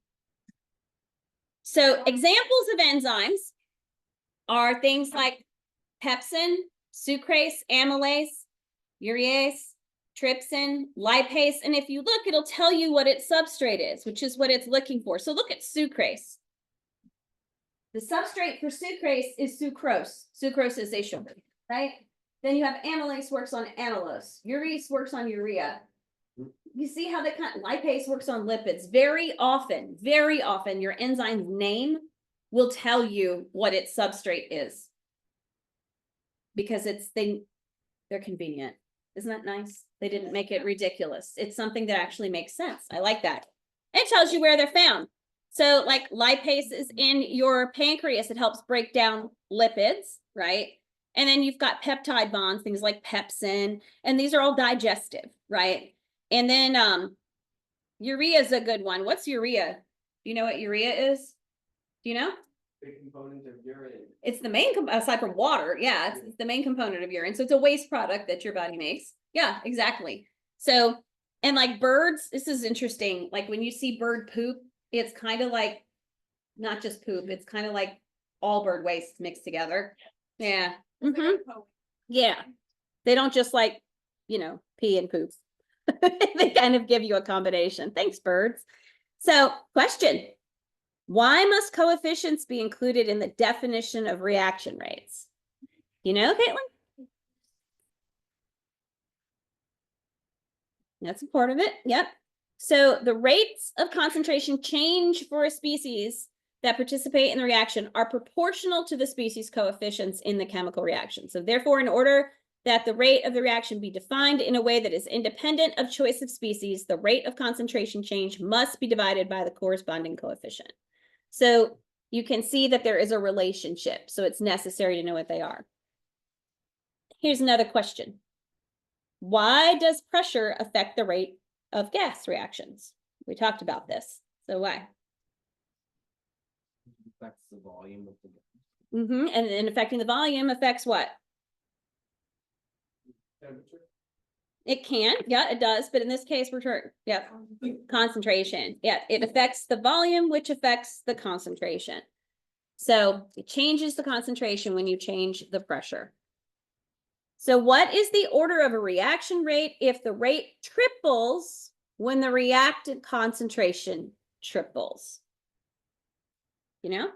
So examples of enzymes are things like pepsin, sucrase, amylase, urease, trypsin, lipase. And if you look, it'll tell you what its substrate is, which is what it's looking for. So look at sucrase. The substrate for sucrase is sucrose. Sucrose is a sugar, right? Then you have amylase works on amylose. Urease works on urea. You see how they lipase works on lipids. Very often, your enzyme's name will tell you what its substrate is. Because they're convenient. Isn't that nice? They didn't make it ridiculous. It's something that actually makes sense. I like that. It tells you where they're found. So like lipase is in your pancreas. It helps break down lipids, right? And then you've got peptide bonds, things like pepsin, and these are all digestive, right? And then urea is a good one. What's urea? Do you know what urea is? Do you know? Big component of urine. It's the main, aside from water, yeah, it's the main component of urine. So it's a waste product that your body makes. Yeah, exactly. So, and like birds, this is interesting. Like when you see bird poop, it's kind of like, not just poop, it's kind of like all bird waste mixed together. Yeah. Mm-hmm. Yeah. They don't just like, pee and poop. They kind of give you a combination. Thanks, birds. So, question. Why must coefficients be included in the definition of reaction rates? You know, Caitlin? That's a part of it. Yep. So the rates of concentration change for a species that participate in the reaction are proportional to the species coefficients in the chemical reaction. So therefore, in order that the rate of the reaction be defined in a way that is independent of choice of species, the rate of concentration change must be divided by the corresponding coefficient. So you can see that there is a relationship. So it's necessary to know what they are. Here's another question. Why does pressure affect the rate of gas reactions? We talked about this. So why? Affects the volume of the And then affecting the volume affects what? temperature. It can, yeah, it does. But in this case, concentration. Yeah, it affects the volume, which affects the concentration. So it changes the concentration when you change the pressure. So what is the order of a reaction rate if the rate triples when the reactant concentration triples? You know?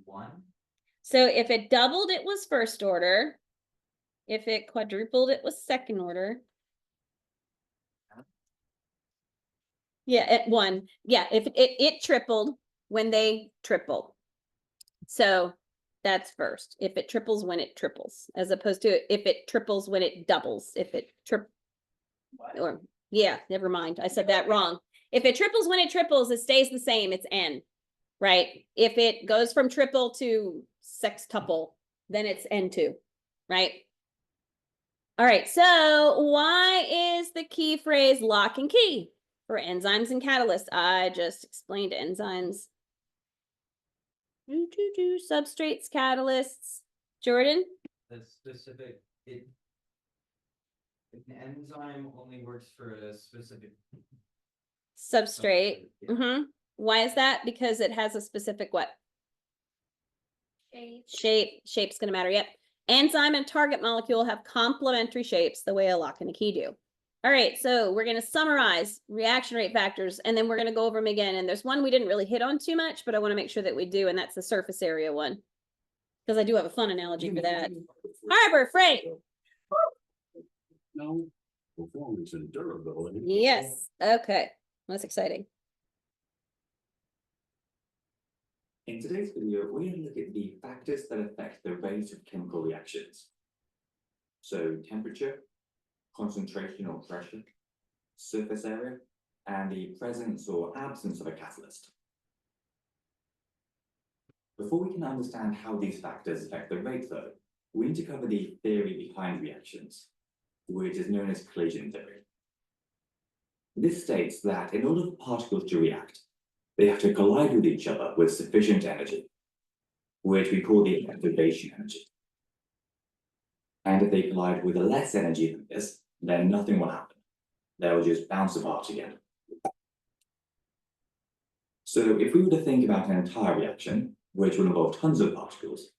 One. So if it doubled, it was first order. If it quadrupled, it was second order. Yeah, at one. Yeah, if it tripled when they tripled. So that's first. If it triples when it triples, as opposed to if it triples when it doubles. If it never mind. I said that wrong. If it triples when it triples, it stays the same. It's N. right? If it goes from triple to sextuple, then it's N2, right? All right, so why is the key phrase lock and key for enzymes and catalysts? I just explained enzymes. Substrates, catalysts. Jordan? The specific, an enzyme only works for a specific. Substrate. Yeah. Why is that? Because it has a specific what? Shape's gonna matter, yep. Enzyme and target molecule have complementary shapes the way a lock and a key do. All right, so we're gonna summarize reaction rate factors, and then we're gonna go over them again. And there's one we didn't really hit on too much, but I wanna make sure that we do, and that's the surface area one. Because I do have a fun analogy for that. Harbor Freight, No, performance and durability. yes, okay, that's exciting. In today's video, we're going to look at the factors that affect the rate of chemical reactions. So temperature, concentration or pressure, surface area, and the presence or absence of a catalyst. Before we can understand how these factors affect the rate though, we need to cover the theory behind reactions, which is known as collision theory. This states that in order for particles to react, they have to collide with each other with sufficient energy, which we call the activation energy. And if they collide with less energy than this, then nothing will happen. They'll just bounce apart again. So if we were to think about an entire reaction, which will involve tons of particles,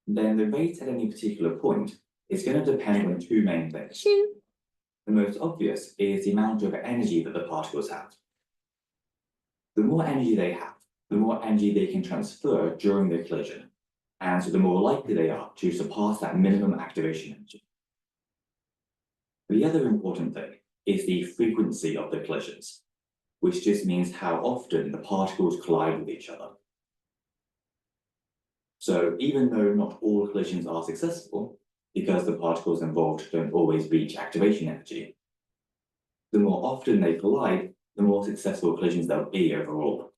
then the rate at any particular point is going to depend on two main things. The most obvious is the amount of energy that the particles have. The more energy they have, the more energy they can transfer during the collision, and so the more likely they are to surpass that minimum activation energy. The other important thing is the frequency of the collisions, which just means how often the particles collide with each other. So even though not all collisions are successful, because the particles involved don't always reach activation energy, the more often they collide, the more successful collisions there'll be overall.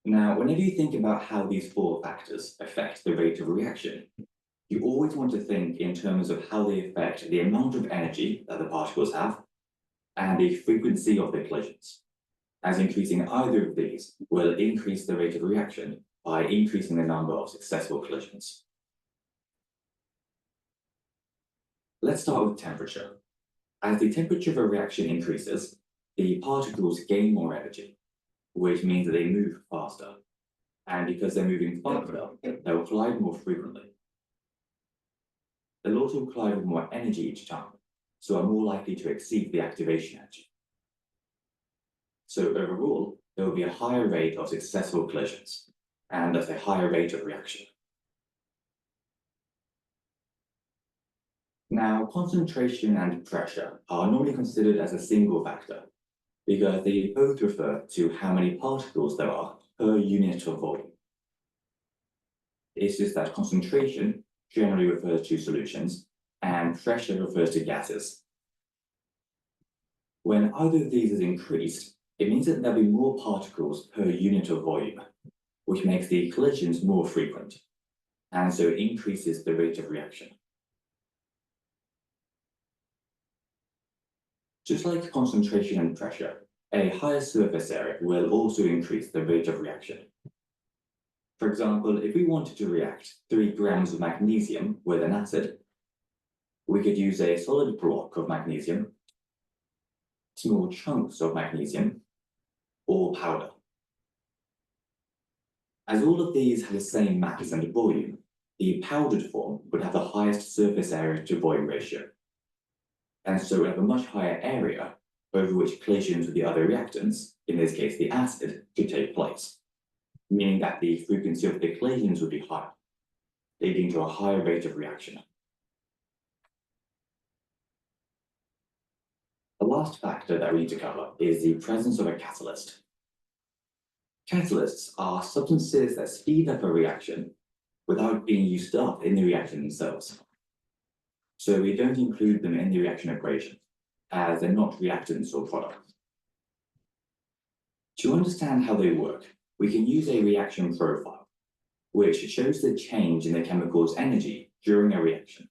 Now, whenever you think about how these four factors affect the rate of a reaction, you always want to think in terms of how they affect the amount of energy that the particles have and the frequency of the collisions, as increasing either of these will increase the rate of reaction by increasing the number of successful collisions. Let's start with temperature. As the temperature of a reaction increases, the particles gain more energy, which means that they move faster. And because they're moving faster, they'll collide more frequently. They'll also collide with more energy each time, so are more likely to exceed the activation energy. So overall, there will be a higher rate of successful collisions, and thus a higher rate of reaction. Now, concentration and pressure are normally considered as a single factor because they both refer to how many particles there are per unit of volume. It's just that concentration generally refers to solutions and pressure refers to gases. When either of these is increased, it means that there'll be more particles per unit of volume, which makes the collisions more frequent, and so increases the rate of reaction. Just like concentration and pressure, a higher surface area will also increase the rate of reaction. For example, if we wanted to react 3 grams of magnesium with an acid, we could use a solid block of magnesium, small chunks of magnesium, or powder. As all of these have the same mass and volume, the powdered form would have the highest surface area to volume ratio, and so have a much higher area over which collisions with the other reactants, in this case the acid, could take place, meaning that the frequency of the collisions would be higher, leading to a higher rate of reaction. The last factor that we need to cover is the presence of a catalyst. Catalysts are substances that speed up a reaction without being used up in the reaction themselves. So we don't include them in the reaction equation, as they're not reactants or products. To understand how they work, we can use a reaction profile, which shows the change in the chemical's energy during a reaction.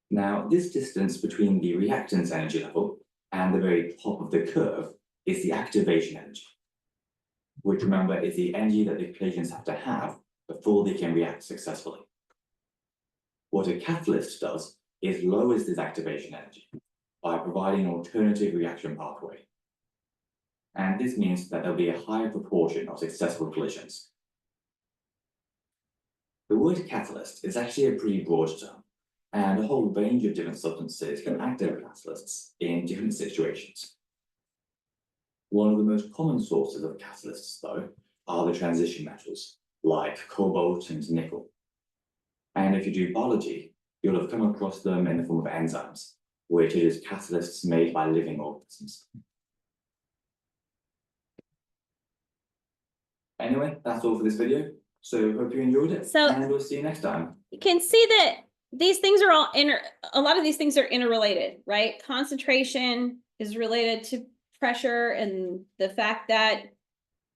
Now, this distance between the reactant's energy level and the very top of the curve is the activation energy, which remember is the energy that the collisions have to have before they can react successfully. What a catalyst does is lowers this activation energy by providing an alternative reaction pathway. And this means that there'll be a higher proportion of successful collisions. The word catalyst is actually a pretty broad term, and a whole range of different substances can act as catalysts in different situations. One of the most common sources of catalysts, though, are the transition metals, like cobalt and nickel. And if you do biology, you'll have come across them in the form of enzymes, which is catalysts made by living organisms. Anyway, that's all for this video. So hope you enjoyed it, So- and we'll see you next time. You can see that these things are all a lot of these things are interrelated, right? Concentration is related to pressure, and the fact that,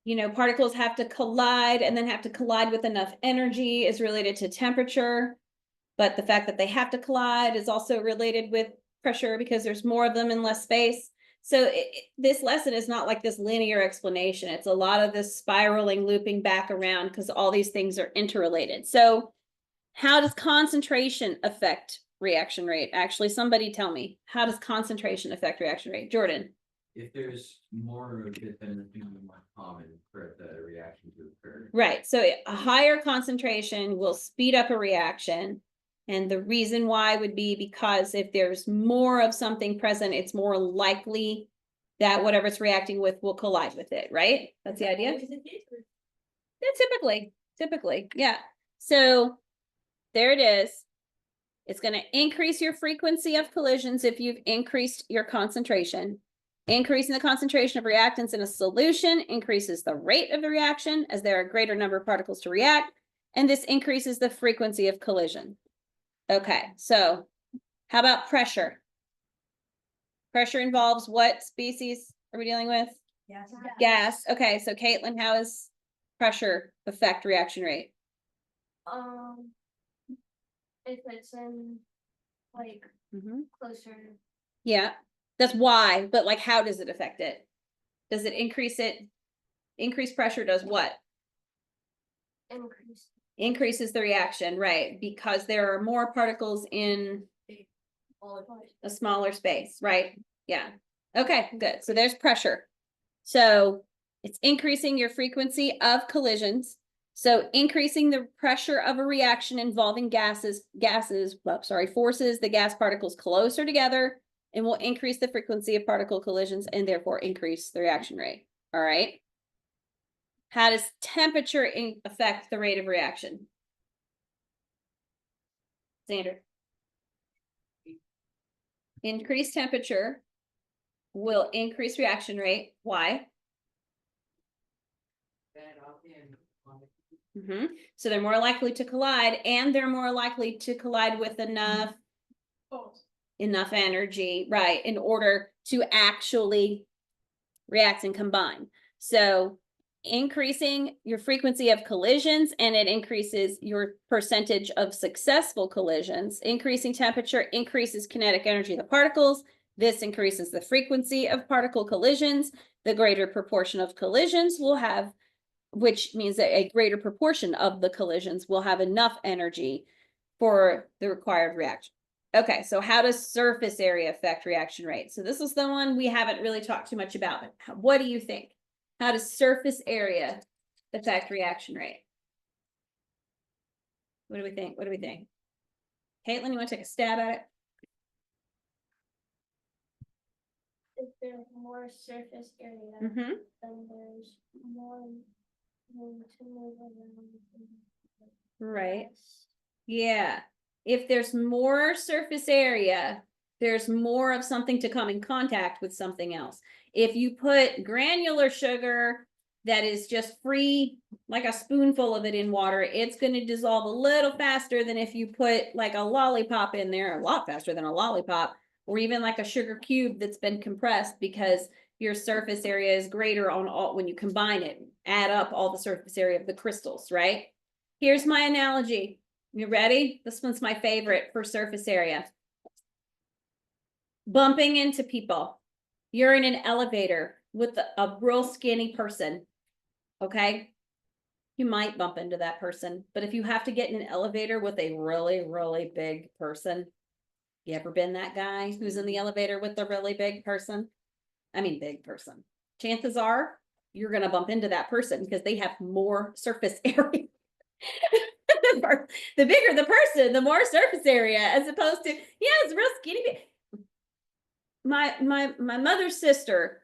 you know, particles have to collide and then have to collide with enough energy is related to temperature. But the fact that they have to collide is also related with pressure because there's more of them in less space. So this lesson is not like this linear explanation. It's a lot of this spiraling, looping back around because all these things are interrelated. So how does concentration affect reaction rate? Actually, somebody tell me, how does concentration affect reaction rate? Jordan? If there's more of it than it's more common for the reaction to occur. Right, so a higher concentration will speed up a reaction. And the reason why would be because if there's more of something present, it's more likely that whatever it's reacting with will collide with it, right? That's the idea? Yeah, typically, yeah. So there it is. It's going to increase your frequency of collisions if you've increased your concentration. Increasing the concentration of reactants in a solution increases the rate of the reaction as there are a greater number of particles to react, and this increases the frequency of collision. Okay, so how about pressure? Pressure involves what species are we dealing with? Yes. Gas. Okay, so Caitlin, how does pressure affect reaction rate? If it's in like closer, Yeah, that's why, but like, how does it affect it? Does it increase it? Increased pressure does what? increase. Increases the reaction, right? Because there are more particles in a smaller space, right? Yeah. Okay, good. So there's pressure. So it's increasing your frequency of collisions. So increasing the pressure of a reaction involving forces the gas particles closer together and will increase the frequency of particle collisions and therefore increase the reaction rate. All right. How does temperature affect the rate of reaction? Xander. Increased temperature will increase reaction rate. Why? So they're more likely to collide, and they're more likely to collide with enough energy, right, in order to actually react and combine. So increasing your frequency of collisions, and it increases your percentage of successful collisions. Increasing temperature increases kinetic energy of the particles. This increases the frequency of particle collisions. The greater proportion of collisions will have, which means that a greater proportion of the collisions will have enough energy for the required reaction. Okay, so how does surface area affect reaction rate? So this is the one we haven't really talked too much about. What do you think? How does surface area affect reaction rate? What do we think? What do we think? Caitlin, you want to take a stab at it? If there's more surface area, Mm-hmm. then there's more room to move around. Right. Yeah. If there's more surface area, there's more of something to come in contact with something else. If you put granular sugar that is just free, like a spoonful of it in water, it's going to dissolve a little faster than if you put like a lollipop in there, a lot faster than a lollipop, or even like a sugar cube that's been compressed, because your surface area is greater on all, when you combine it, add up all the surface area of the crystals, right? Here's my analogy. You ready? This one's my favorite for surface area. Bumping into people. You're in an elevator with a real skinny person, okay? You might bump into that person, but if you have to get in an elevator with a really, really big person, you ever been that guy who's in the elevator with the really big person? I mean, big person. Chances are you're gonna bump into that person because they have more surface area. The bigger the person, the more surface area, as opposed to, yeah, it's real skinny. My mother's sister,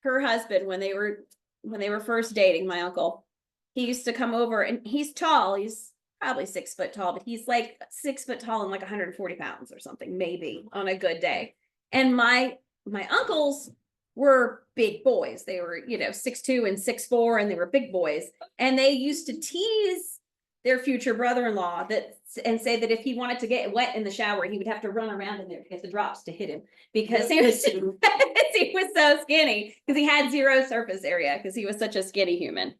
her husband, when they were first dating, my uncle, he used to come over, and he's tall. He's probably 6 foot tall, but he's like 6 foot tall and like 140 pounds or something, maybe on a good day. And my uncles were big boys. They were, 6'2" and 6'4", and they were big boys. And they used to tease their future brother-in-law and say that if he wanted to get wet in the shower, he would have to run around in there to get the drops to hit him, because he was so skinny, because he had zero surface area, because he was such a skinny human.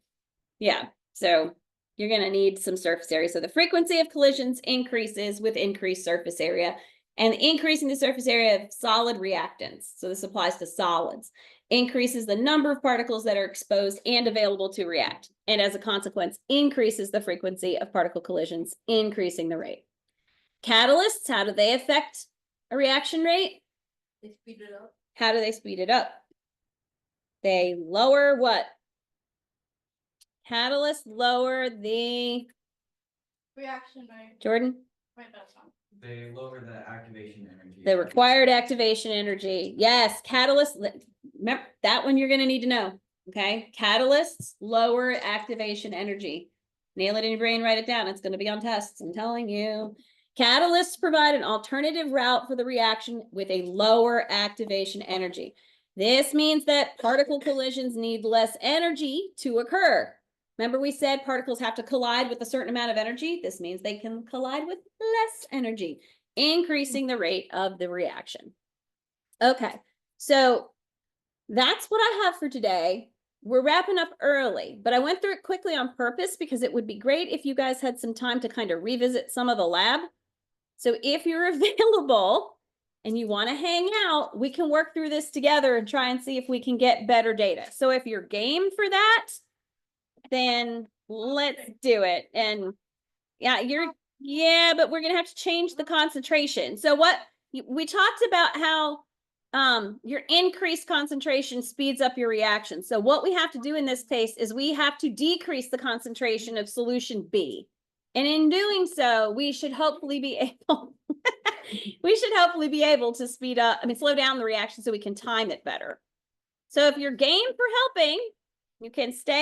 Yeah, so you're going to need some surface area. So the frequency of collisions increases with increased surface area, and increasing the surface area of solid reactants, so this applies to solids, increases the number of particles that are exposed and available to react, and as a consequence, increases the frequency of particle collisions, increasing the rate. Catalysts, how do they affect a reaction rate? They speed it up. How do they speed it up? They lower what? Catalysts lower the, Reaction rate. Jordan? Wait, that's not. They lower the activation energy. The required activation energy. Yes, catalysts. Remember that one you're going to need to know. Okay. Catalysts lower activation energy. Nail it in your brain, write it down. It's going to be on tests. I'm telling you. Catalysts provide an alternative route for the reaction with a lower activation energy. This means that particle collisions need less energy to occur. Remember, we said particles have to collide with a certain amount of energy. This means they can collide with less energy, increasing the rate of the reaction. Okay, so that's what I have for today. We're wrapping up early, but I went through it quickly on purpose because it would be great if you guys had some time to kind of revisit some of the lab. So if you're available and you want to hang out, we can work through this together and try and see if we can get better data. So if you're game for that, then let's do it. And yeah, but we're going to have to change the concentration. So what we talked about, how your increased concentration speeds up your reaction. So what we have to do in this case is we have to decrease the concentration of solution B. And in doing so, we should hopefully be able, to slow down the reaction so we can time it better. So if you're game for helping, you can stay.